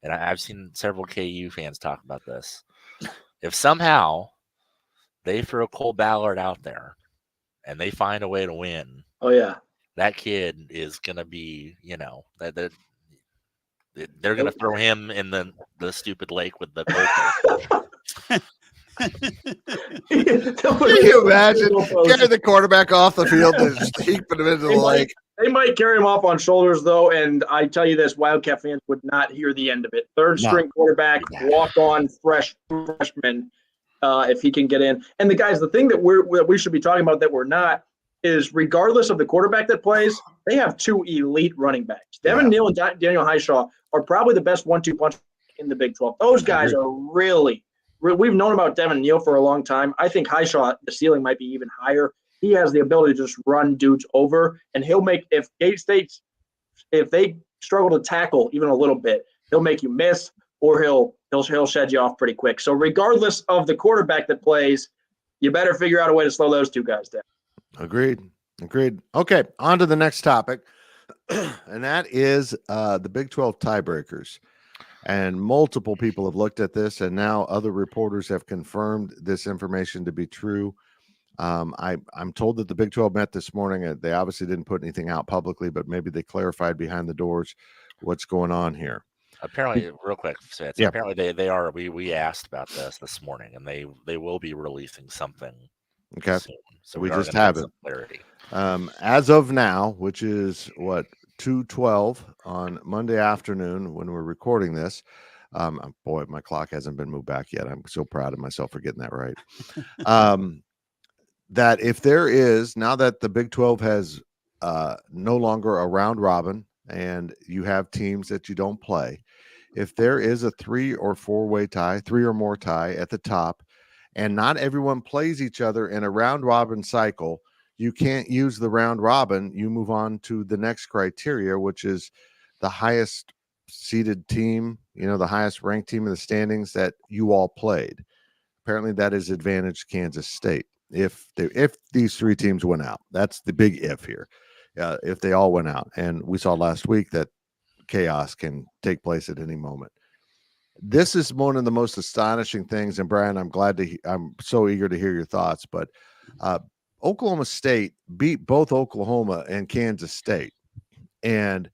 [SPEAKER 4] and I've seen several KU fans talk about this. If somehow they throw Cole Ballard out there and they find a way to win,
[SPEAKER 2] oh yeah,
[SPEAKER 4] that kid is gonna be, that they're gonna throw him in the stupid lake with the goldfish.
[SPEAKER 1] Can you imagine carrying the quarterback off the field and just keeping him into the lake?
[SPEAKER 2] They might carry him off on shoulders, though, and I tell you this, Wildcat fans would not hear the end of it. Third-string quarterback, walk-on freshman, if he can get in. And the thing that we should be talking about that we're not is, regardless of the quarterback that plays, they have 2 elite running backs. Devin Neal and Daniel Highshaw are probably the best 1-2 punch in the Big 12. Those guys are really – we've known about Devin Neal for a long time. I think Highshaw, the ceiling might be even higher. He has the ability to just run dudes over, and he'll make – if they struggle to tackle even a little bit, he'll make you miss, or he'll shed you off pretty quick. So regardless of the quarterback that plays, you better figure out a way to slow those 2 guys down.
[SPEAKER 1] Agreed. Okay, on to the next topic, and that is the Big 12 tiebreakers. And multiple people have looked at this, and now other reporters have confirmed this information to be true. I'm told that the Big 12 met this morning. They obviously didn't put anything out publicly, but maybe they clarified behind the doors what's going on here.
[SPEAKER 4] Apparently, real quick, Fitz, apparently they are. We asked about this morning, and they will be releasing something.
[SPEAKER 1] Okay,
[SPEAKER 4] soon. So
[SPEAKER 1] we just have it.
[SPEAKER 4] Clarity.
[SPEAKER 1] As of now, which is what, 2:12 on Monday afternoon when we're recording this. Boy, my clock hasn't been moved back yet. I'm so proud of myself for getting that right. That if there is, now that the Big 12 has no longer a round robin and you have teams that you don't play, if there is a 3 or 4-way tie, 3 or more tie at the top, and not everyone plays each other in a round robin cycle, you can't use the round robin. You move on to the next criteria, which is the highest seeded team, the highest ranked team in the standings that you all played. Apparently that is advantage Kansas State. If these 3 teams went out, that's the big if here. If they all went out, and we saw last week that chaos can take place at any moment. This is one of the most astonishing things. And Brian, I'm so eager to hear your thoughts, but Oklahoma State beat both Oklahoma and Kansas State. And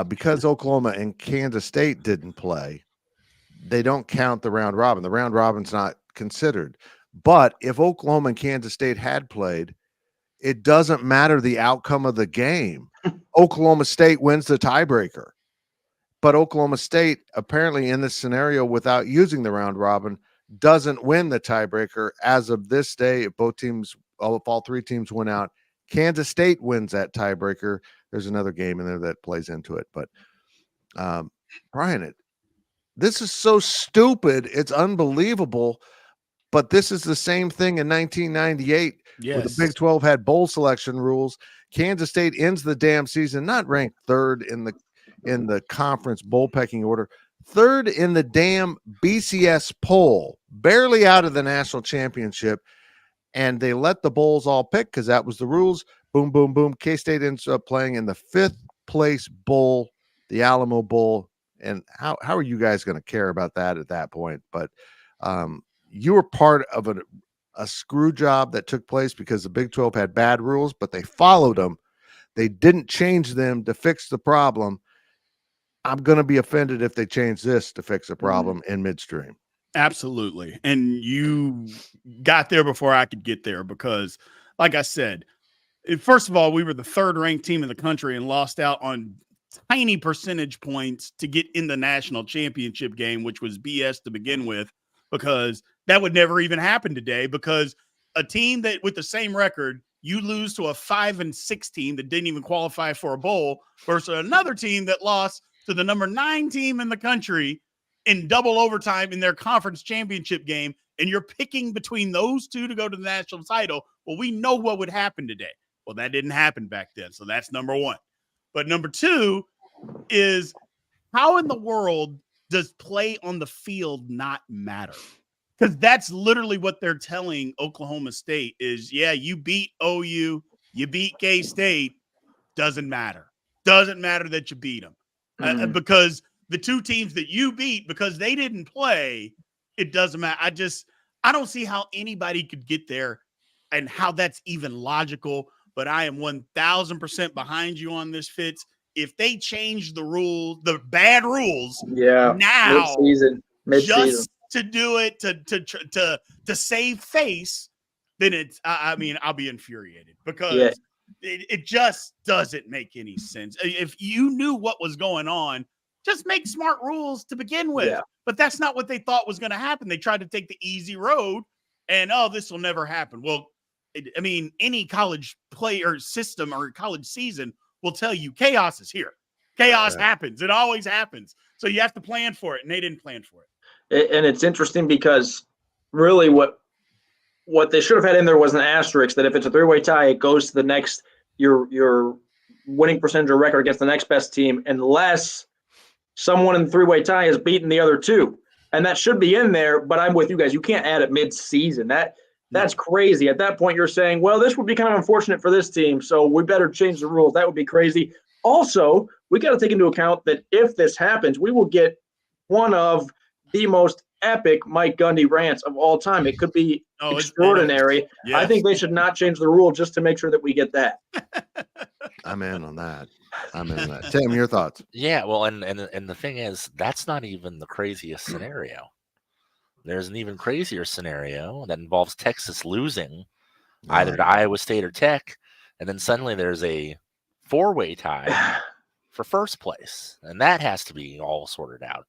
[SPEAKER 1] because Oklahoma and Kansas State didn't play, they don't count the round robin. The round robin's not considered. But if Oklahoma and Kansas State had played, it doesn't matter the outcome of the game. Oklahoma State wins the tiebreaker. But Oklahoma State, apparently in this scenario, without using the round robin, doesn't win the tiebreaker. As of this day, if all 3 teams went out, Kansas State wins that tiebreaker. There's another game in there that plays into it. But Brian, this is so stupid. It's unbelievable. But this is the same thing in 1998 where the Big 12 had bowl selection rules. Kansas State ends the damn season not ranked 3rd in the conference bowl pecking order, 3rd in the damn BCS poll, barely out of the national championship. And they let the bowls all pick because that was the rules. Boom, boom, boom. K-State ends up playing in the 5th place bowl, the Alamo Bowl. And how are you guys going to care about that at that point? But you were part of a screw job that took place because the Big 12 had bad rules, but they followed them. They didn't change them to fix the problem. I'm going to be offended if they change this to fix a problem in midstream.
[SPEAKER 3] Absolutely. And you got there before I could get there because, like I said, first of all, we were the third-ranked team in the country and lost out on tiny percentage points to get in the national championship game, which was BS to begin with, because that would never even happen today, because a team that with the same record, you lose to a 5-6 team that didn't even qualify for a bowl versus another team that lost to the number 9 team in the country in double overtime in their conference championship game. And you're picking between those two to go to the national title. Well, we know what would happen today. Well, that didn't happen back then. So that's number one. But number two is, how in the world does play on the field not matter? Because that's literally what they're telling Oklahoma State is, yeah, you beat OU, you beat K-State, doesn't matter. Doesn't matter that you beat them. Because the two teams that you beat, because they didn't play, it doesn't matter. I don't see how anybody could get there and how that's even logical. But I am 1,000% behind you on this, Fitz. If they change the rules, the bad rules, now, mid-season, just to do it to save face, then it's. I mean, I'll be infuriated because it just doesn't make any sense. If you knew what was going on, just make smart rules to begin with. Yeah. But that's not what they thought was going to happen. They tried to take the easy road, and this will never happen. Well, I mean, any college player system or college season will tell you chaos is here. Chaos happens. It always happens. So you have to plan for it, and they didn't plan for it.
[SPEAKER 2] And it's interesting because really what they should have had in there was an asterisk that if it's a three-way tie, it goes to the next, your winning percentage or record against the next best team, unless someone in the three-way tie has beaten the other two. And that should be in there, but I'm with you guys. You can't add it mid-season. That's crazy. At that point, you're saying, well, this would be kind of unfortunate for this team, so we better change the rules. That would be crazy. Also, we got to take into account that if this happens, we will get one of the most epic Mike Gundy rants of all time. It could be extraordinary. Yes. I think they should not change the rule just to make sure that we get that.
[SPEAKER 1] I'm in on that. Tim, your thoughts?
[SPEAKER 4] Yeah, well, and the thing is, that's not even the craziest scenario. There's an even crazier scenario that involves Texas losing either to Iowa State or Tech, and then suddenly there's a four-way tie for first place, and that has to be all sorted out.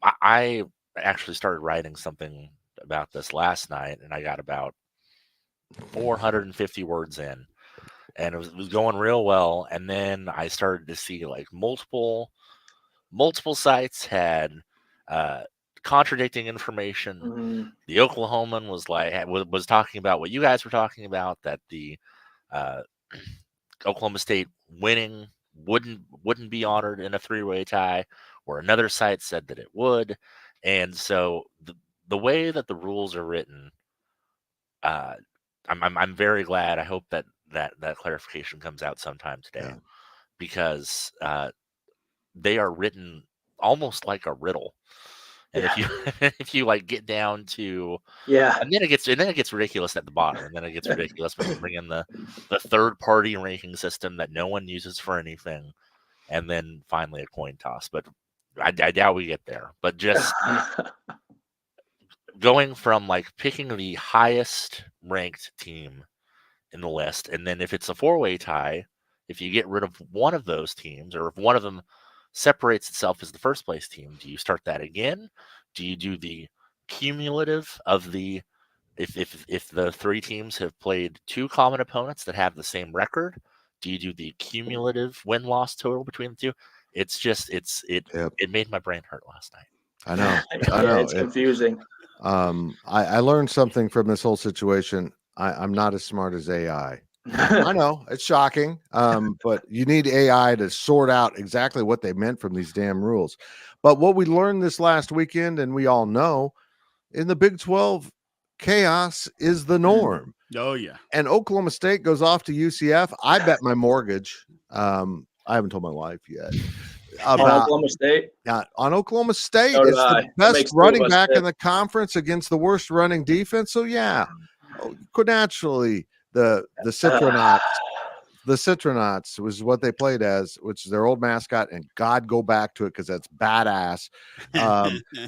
[SPEAKER 4] I actually started writing something about this last night, and I got about 450 words in, and it was going real well. And then I started to see like multiple sites had contradicting information.
[SPEAKER 2] Mm-hmm.
[SPEAKER 4] The Oklahoman was talking about what you guys were talking about, that the Oklahoma State winning wouldn't be honored in a three-way tie, where another site said that it would. And so the way that the rules are written, I'm very glad. I hope that clarification comes out sometime today, because they are written almost like a riddle. And if you like get down to and then it gets ridiculous at the bottom, and then it gets ridiculous when you bring in the third party ranking system that no one uses for anything, and then finally a coin toss. But I doubt we get there. But just going from like picking the highest ranked team in the list, and then if it's a four-way tie, if you get rid of one of those teams, or if one of them separates itself as the first place team, do you start that again? Do you do the cumulative of the if the three teams have played two common opponents that have the same record? Do you do the cumulative win-loss total between the two? It's just it made my brain hurt last night.
[SPEAKER 1] I know.
[SPEAKER 2] It's confusing.
[SPEAKER 1] I learned something from this whole situation. I'm not as smart as AI. I know it's shocking, but you need AI to sort out exactly what they meant from these damn rules. But what we learned this last weekend, and we all know, in the Big 12, chaos is the norm.
[SPEAKER 3] Oh, yeah.
[SPEAKER 1] And Oklahoma State goes off to UCF. I bet my mortgage. I haven't told my wife yet.
[SPEAKER 2] On
[SPEAKER 1] about
[SPEAKER 2] Oklahoma State.
[SPEAKER 1] on Oklahoma State.
[SPEAKER 2] So do
[SPEAKER 1] It's the
[SPEAKER 2] I. That
[SPEAKER 1] best
[SPEAKER 2] makes two of
[SPEAKER 1] running
[SPEAKER 2] us
[SPEAKER 1] back
[SPEAKER 2] sick.
[SPEAKER 1] in the conference against the worst running defense. So naturally the Citronauts was what they played as, which is their old mascot, and God go back to it because that's badass.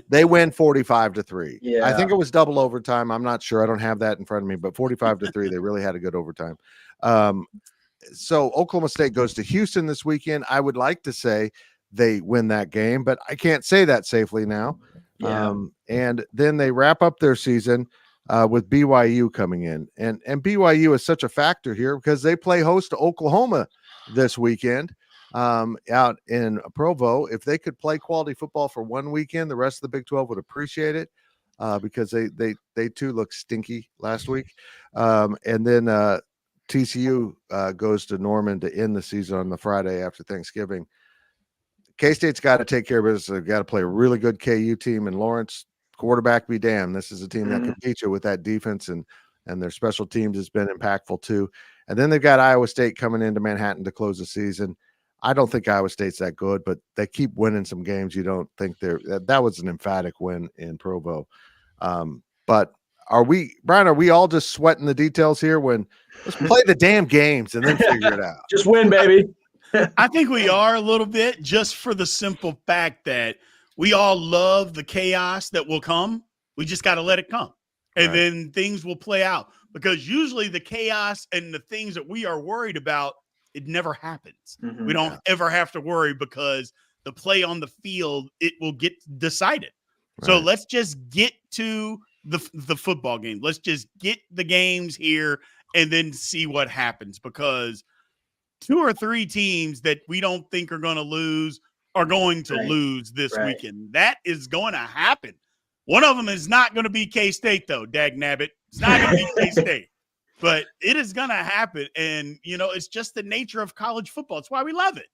[SPEAKER 1] They win 45-3.
[SPEAKER 2] Yeah.
[SPEAKER 1] I think it was double overtime. I'm not sure. I don't have that in front of me, but 45-3. They really had a good overtime. So Oklahoma State goes to Houston this weekend. I would like to say they win that game, but I can't say that safely now.
[SPEAKER 2] Yeah.
[SPEAKER 1] And then they wrap up their season with BYU coming in, and BYU is such a factor here because they play host to Oklahoma this weekend out in Provo. If they could play quality football for one weekend, the rest of the Big 12 would appreciate it because they too look stinky last week. And then TCU goes to Norman to end the season on the Friday after Thanksgiving. K-State's got to take care of business. They've got to play a really good KU team, and Lawrence, quarterback be damned. This is a team that can beat you with that defense, and their special teams has been impactful too. And then they've got Iowa State coming into Manhattan to close the season. I don't think Iowa State's that good, but they keep winning some games. You don't think that was an emphatic win in Provo. But Brian, are we all just sweating the details here when let's play the damn games and then figure it out?
[SPEAKER 2] Just win, baby.
[SPEAKER 3] I think we are a little bit, just for the simple fact that we all love the chaos that will come. We just got to let it come. And then things will play out, because usually the chaos and the things that we are worried about, it never happens.
[SPEAKER 2] Mm-hmm.
[SPEAKER 3] We don't ever have to worry because the play on the field, it will get decided. Right. So let's just get to the football game. Let's just get the games here and then see what happens, because 2 or 3 teams that we don't think are going to lose are going to lose this weekend. That is going to happen. One of them is not going to be K-State, though, dagnabbit. It's not going to be K-State. But it is going to happen. And, it's just the nature of college football. It's why we love it.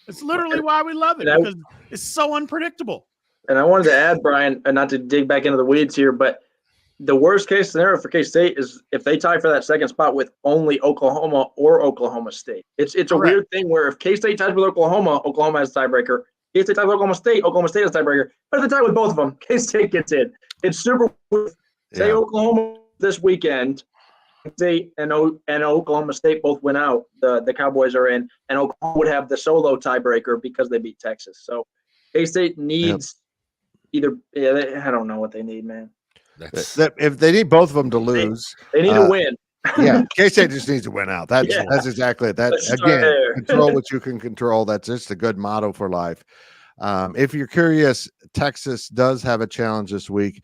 [SPEAKER 3] It's literally why we love it, because it's so unpredictable.
[SPEAKER 2] And I wanted to add, Brian, and not to dig back into the weeds here, but the worst case scenario for K-State is if they tie for that second spot with only Oklahoma or Oklahoma State. It's a weird thing where if K-State ties with Oklahoma, Oklahoma has a tiebreaker. K-State ties with Oklahoma State has a tiebreaker. But if they tie with both of them, K-State gets in. It's super weird. Say Oklahoma this weekend, State and Oklahoma State both went out. The Cowboys are in, and Oklahoma would have the solo tiebreaker because they beat Texas. So K-State needs either. Yeah, I don't know what they need, man.
[SPEAKER 1] If they need both of them to lose,
[SPEAKER 2] they need to win.
[SPEAKER 1] K-State just needs to win out. That's exactly it. That's again, control what you can control. That's just a good motto for life. If you're curious, Texas does have a challenge this week.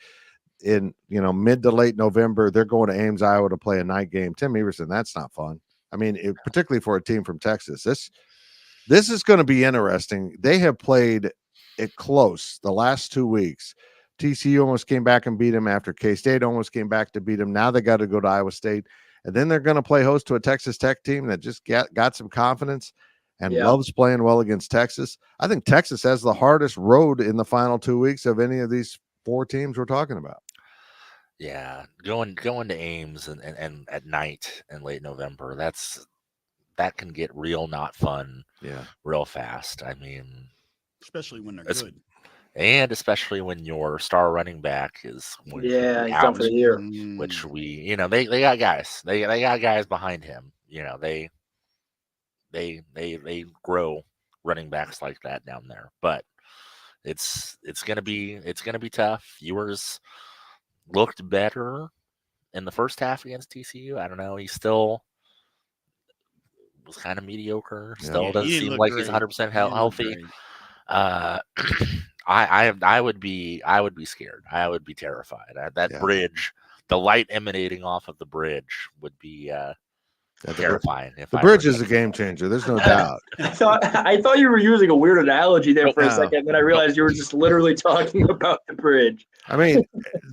[SPEAKER 1] In mid to late November, they're going to Ames, Iowa to play a night game. Tim Everson, that's not fun. I mean, particularly for a team from Texas. This is going to be interesting. They have played it close the last 2 weeks. TCU almost came back and beat them after K-State almost came back to beat them. Now they got to go to Iowa State, and then they're going to play host to a Texas Tech team that just got some confidence and loves playing well against Texas. I think Texas has the hardest road in the final 2 weeks of any of these 4 teams we're talking about.
[SPEAKER 4] Yeah, going to Ames and at night in late November, that can get real not fun. Real fast. I mean,
[SPEAKER 3] especially when they're good.
[SPEAKER 4] And especially when your star running back is
[SPEAKER 2] he's done for the year.
[SPEAKER 4] Which they got guys. They got guys behind him. They grow running backs like that down there. But it's gonna be tough. Ewers looked better in the first half against TCU. I don't know. He still was kind of mediocre. Still doesn't seem like he's 100% healthy. I would be scared. I would be terrified. That bridge, the light emanating off of the bridge would be terrifying.
[SPEAKER 1] The bridge is a game changer. There's no doubt.
[SPEAKER 2] I thought you were using a weird analogy there for a second. Then I realized you were just literally talking about the bridge.
[SPEAKER 1] I mean,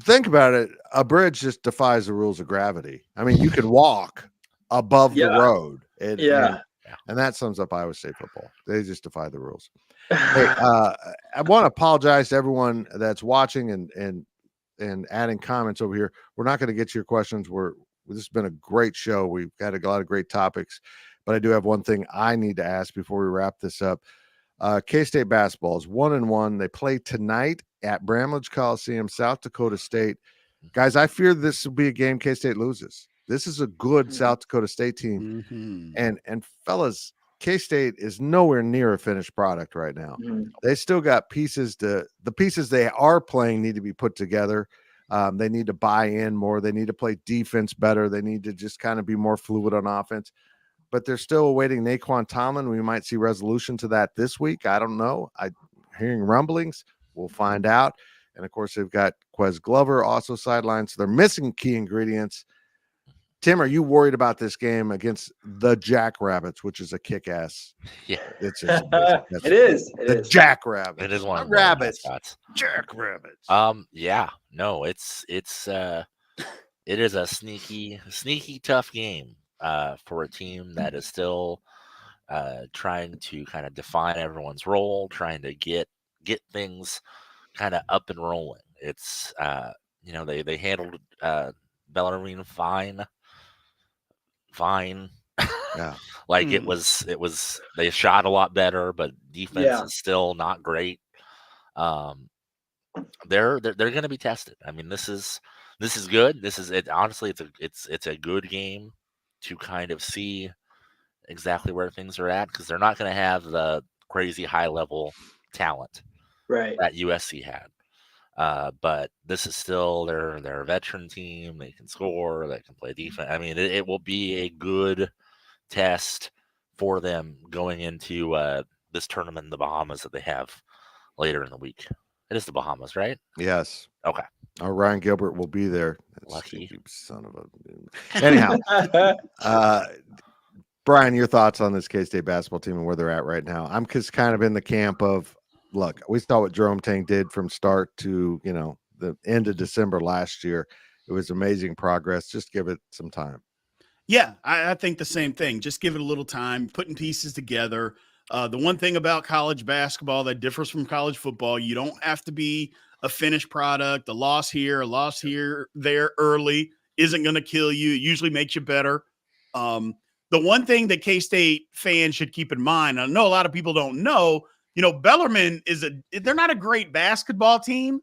[SPEAKER 1] think about it. A bridge just defies the rules of gravity. I mean, you can walk above the road. And that sums up Iowa State football. They just defy the rules. Hey, I want to apologize to everyone that's watching and adding comments over here. We're not going to get to your questions. This has been a great show. We've got a lot of great topics, but I do have one thing I need to ask before we wrap this up. K-State basketball is 1-1. They play tonight at Bramlage Coliseum, South Dakota State. Guys, I fear this will be a game K-State loses. This is a good South Dakota State team. And fellas, K-State is nowhere near a finished product right now. They still got pieces the pieces they are playing need to be put together. They need to buy in more. They need to play defense better. They need to just kind of be more fluid on offense. But they're still awaiting Naquan Tomlin. We might see resolution to that this week. I don't know. I'm hearing rumblings. We'll find out. And, of course, they've got Quez Glover also sidelined. So they're missing key ingredients. Tim, are you worried about this game against the Jackrabbits, which is a kick-ass?
[SPEAKER 4] Yeah,
[SPEAKER 1] it's just,
[SPEAKER 2] it is.
[SPEAKER 1] The Jackrabbits.
[SPEAKER 4] It is one of the
[SPEAKER 1] rabbits.
[SPEAKER 4] mascots.
[SPEAKER 1] Jackrabbits.
[SPEAKER 4] Yeah, no, it is a sneaky tough game for a team that is still trying to kind of define everyone's role, trying to get things kind of up and rolling. It's they handled Bellarmine fine.
[SPEAKER 1] Yeah.
[SPEAKER 4] Like it was they shot a lot better, but defense is still not great. They're going to be tested. I mean, this is good. This is it. Honestly, it's a good game to kind of see exactly where things are at, because they're not going to have the crazy high level talent that USC had. But this is still they're a veteran team. They can score. They can play defense. I mean, it will be a good test for them going into this tournament in the Bahamas that they have later in the week. It is the Bahamas, right?
[SPEAKER 1] Yes.
[SPEAKER 4] Okay.
[SPEAKER 1] Ryan Gilbert will be there.
[SPEAKER 4] Lucky
[SPEAKER 1] son of a. Anyhow, Brian, your thoughts on this K-State basketball team and where they're at right now? I'm just kind of in the camp of, look, we saw what Jerome Tang did from start to, the end of December last year. It was amazing progress. Just give it some time.
[SPEAKER 3] Yeah, I think the same thing. Just give it a little time, putting pieces together. The one thing about college basketball that differs from college football, you don't have to be a finished product. A loss here, there early isn't going to kill you. It usually makes you better. The one thing that K-State fans should keep in mind, I know a lot of people don't know, Bellarmine they're not a great basketball team,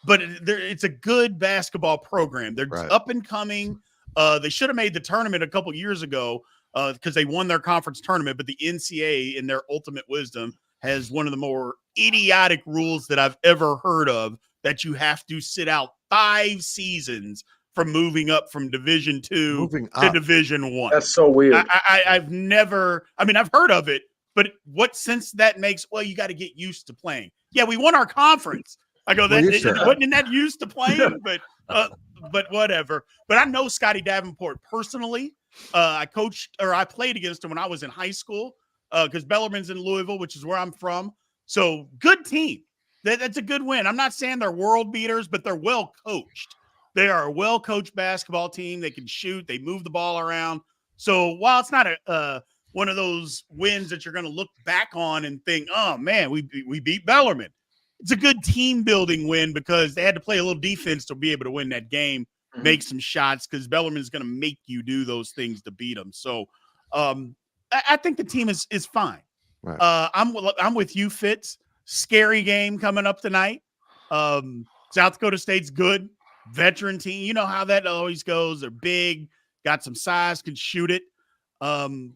[SPEAKER 3] but it's a good basketball program. They're up and coming. They should have made the tournament a couple years ago because they won their conference tournament, but the NCAA, in their ultimate wisdom, has one of the more idiotic rules that I've ever heard of, that you have to sit out 5 seasons from moving up from Division II to Division I.
[SPEAKER 2] That's so weird.
[SPEAKER 3] I've heard of it, but what sense that makes? Well, you got to get used to playing. Yeah, we won our conference. I go, wasn't that used to playing? But whatever. But I know Scotty Davenport personally. I played against him when I was in high school because Bellarmine's in Louisville, which is where I'm from. So good team. That's a good win. I'm not saying they're world beaters, but they're well coached. They are a well coached basketball team. They can shoot. They move the ball around. So while it's not one of those wins that you're going to look back on and think, oh man, we beat Bellarmine, it's a good team building win because they had to play a little defense to be able to win that game, make some shots, because Bellarmine's going to make you do those things to beat them. So I think the team is fine.
[SPEAKER 1] Right.
[SPEAKER 3] I'm with you, Fitz. Scary game coming up tonight. South Dakota State's good. Veteran team. You know how that always goes. They're big, got some size, can shoot it.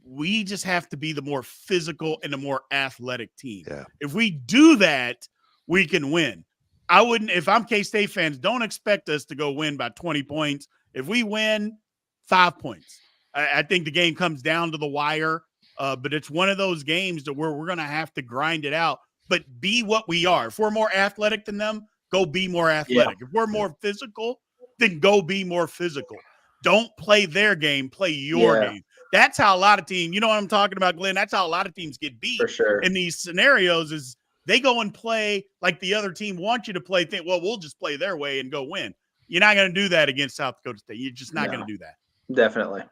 [SPEAKER 3] We just have to be the more physical and the more athletic team.
[SPEAKER 1] Yeah.
[SPEAKER 3] If we do that, we can win. I wouldn't, if I'm K-State fans, don't expect us to go win by 20 points. If we win, 5 points. I think the game comes down to the wire, but it's one of those games that where we're going to have to grind it out, but be what we are. If we're more athletic than them, go be more athletic.
[SPEAKER 2] Yeah.
[SPEAKER 3] If we're more physical, then go be more physical. Don't play their game, play your game. That's how a lot of teams, you know what I'm talking about, Glenn? That's how a lot of teams get beat
[SPEAKER 2] for sure
[SPEAKER 3] in these scenarios is they go and play like the other team wants you to play. Think, well, we'll just play their way and go win. You're not going to do that against South Dakota State. You're just not going to do that.
[SPEAKER 2] Definitely.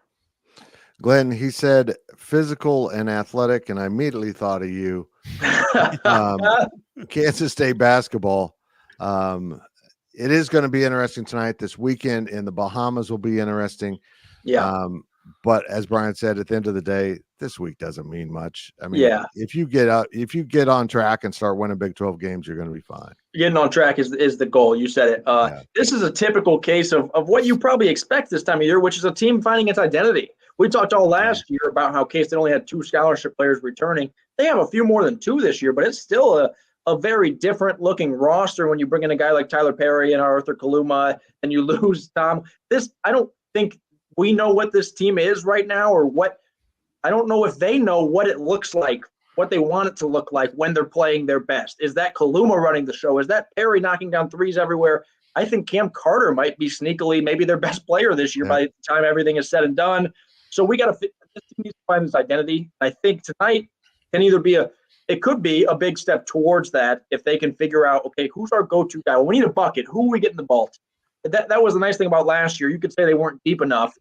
[SPEAKER 1] Glenn, he said physical and athletic, and I immediately thought of you. Kansas State basketball. It is going to be interesting tonight. This weekend in the Bahamas will be interesting.
[SPEAKER 2] Yeah.
[SPEAKER 1] But as Brian said, at the end of the day, this week doesn't mean much. I mean,
[SPEAKER 2] Yeah.
[SPEAKER 1] if you get on track and start winning Big 12 games, you're going to be fine.
[SPEAKER 2] Getting on track is the goal. You said it.
[SPEAKER 1] Yeah.
[SPEAKER 2] This is a typical case of what you probably expect this time of year, which is a team finding its identity. We talked all last year about how K-State only had 2 scholarship players returning. They have a few more than 2 this year, but it's still a very different looking roster when you bring in a guy like Tyler Perry and Arthur Kaluma and you lose Tom. I don't think we know what this team is right now, or what. I don't know if they know what it looks like, what they want it to look like when they're playing their best. Is that Kaluma running the show? Is that Perry knocking down threes everywhere? I think Cam Carter might be sneakily maybe their best player this year by the time everything is said and done. So this team needs to find this identity. I think tonight can either be it could be a big step towards that if they can figure out, okay, who's our go-to guy? Well, we need a bucket. Who are we getting the ball to? That was the nice thing about last year. You could say they weren't deep enough,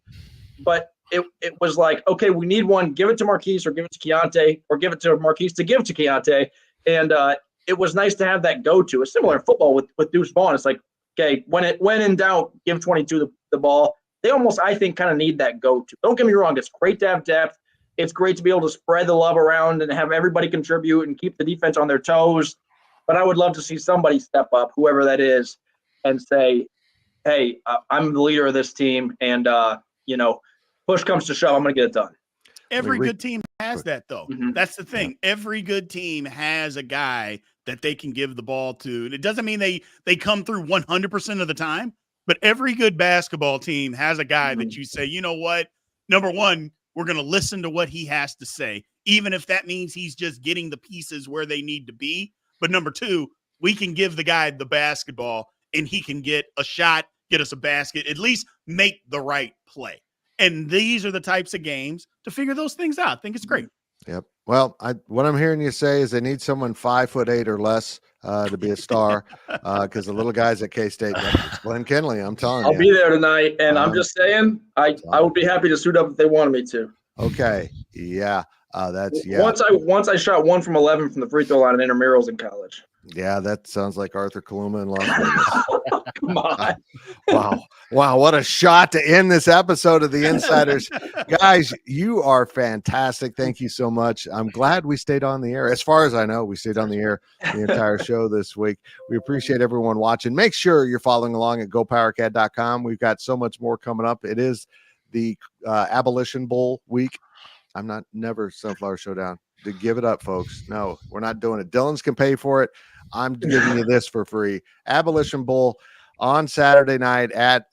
[SPEAKER 2] but it was like, okay, we need one. Give it to Marquise or give it to Keontae, or give it to Marquise to give to Keontae. And it was nice to have that go-to. It's similar in football with Deuce Vaughn. It's like, okay, when in doubt, give 22 the ball. They almost, I think, kind of need that go-to. Don't get me wrong. It's great to have depth. It's great to be able to spread the love around and have everybody contribute and keep the defense on their toes. But I would love to see somebody step up, whoever that is, and say, hey, I'm the leader of this team, and, push comes to shove, I'm going to get it done.
[SPEAKER 3] Every good team has that, though.
[SPEAKER 2] Mm-hmm.
[SPEAKER 3] That's the thing. Yeah. Every good team has a guy that they can give the ball to. And it doesn't mean they come through 100% of the time, but every good basketball team has a guy that you say, you know what, number one, we're going to listen to what he has to say, even if that means he's just getting the pieces where they need to be. But number two, we can give the guy the basketball and he can get a shot, get us a basket, at least make the right play. And these are the types of games to figure those things out. I think it's great.
[SPEAKER 1] Yep. Well, what I'm hearing you say is they need someone 5'8" or less to be a star, because the little guys at K-State, Glenn Kenley, I'm telling you.
[SPEAKER 2] I'll be there tonight, and I'm just saying, I would be happy to suit up if they wanted me to.
[SPEAKER 1] Okay. Yeah. That's
[SPEAKER 2] Once I shot 1 from 11 from the free throw line in intramurals in college.
[SPEAKER 1] Yeah, that sounds like Arthur Kaluma in Las Vegas.
[SPEAKER 2] Come on.
[SPEAKER 1] Wow, what a shot to end this episode of The Insiders. Guys, you are fantastic. Thank you so much. I'm glad we stayed on the air. As far as I know, we stayed on the air the entire show this week. We appreciate everyone watching. Make sure you're following along at gopowercat.com. We've got so much more coming up. It is the Abolition Bowl week. I'm never Sunflower Showdown. To give it up, folks. No, we're not doing it. Dylan's can pay for it. I'm giving you this for free. Abolition Bowl on Saturday night at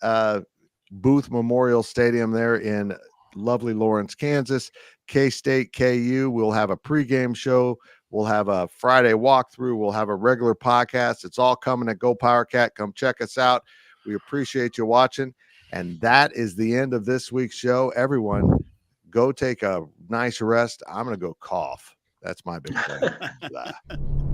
[SPEAKER 1] Booth Memorial Stadium there in lovely Lawrence, Kansas. K-State, KU. We'll have a pregame show. We'll have a Friday walkthrough. We'll have a regular podcast. It's all coming at Go Power Cat. Come check us out. We appreciate you watching. And that is the end of this week's show. Everyone, go take a nice rest. I'm going to go cough. That's my big thing.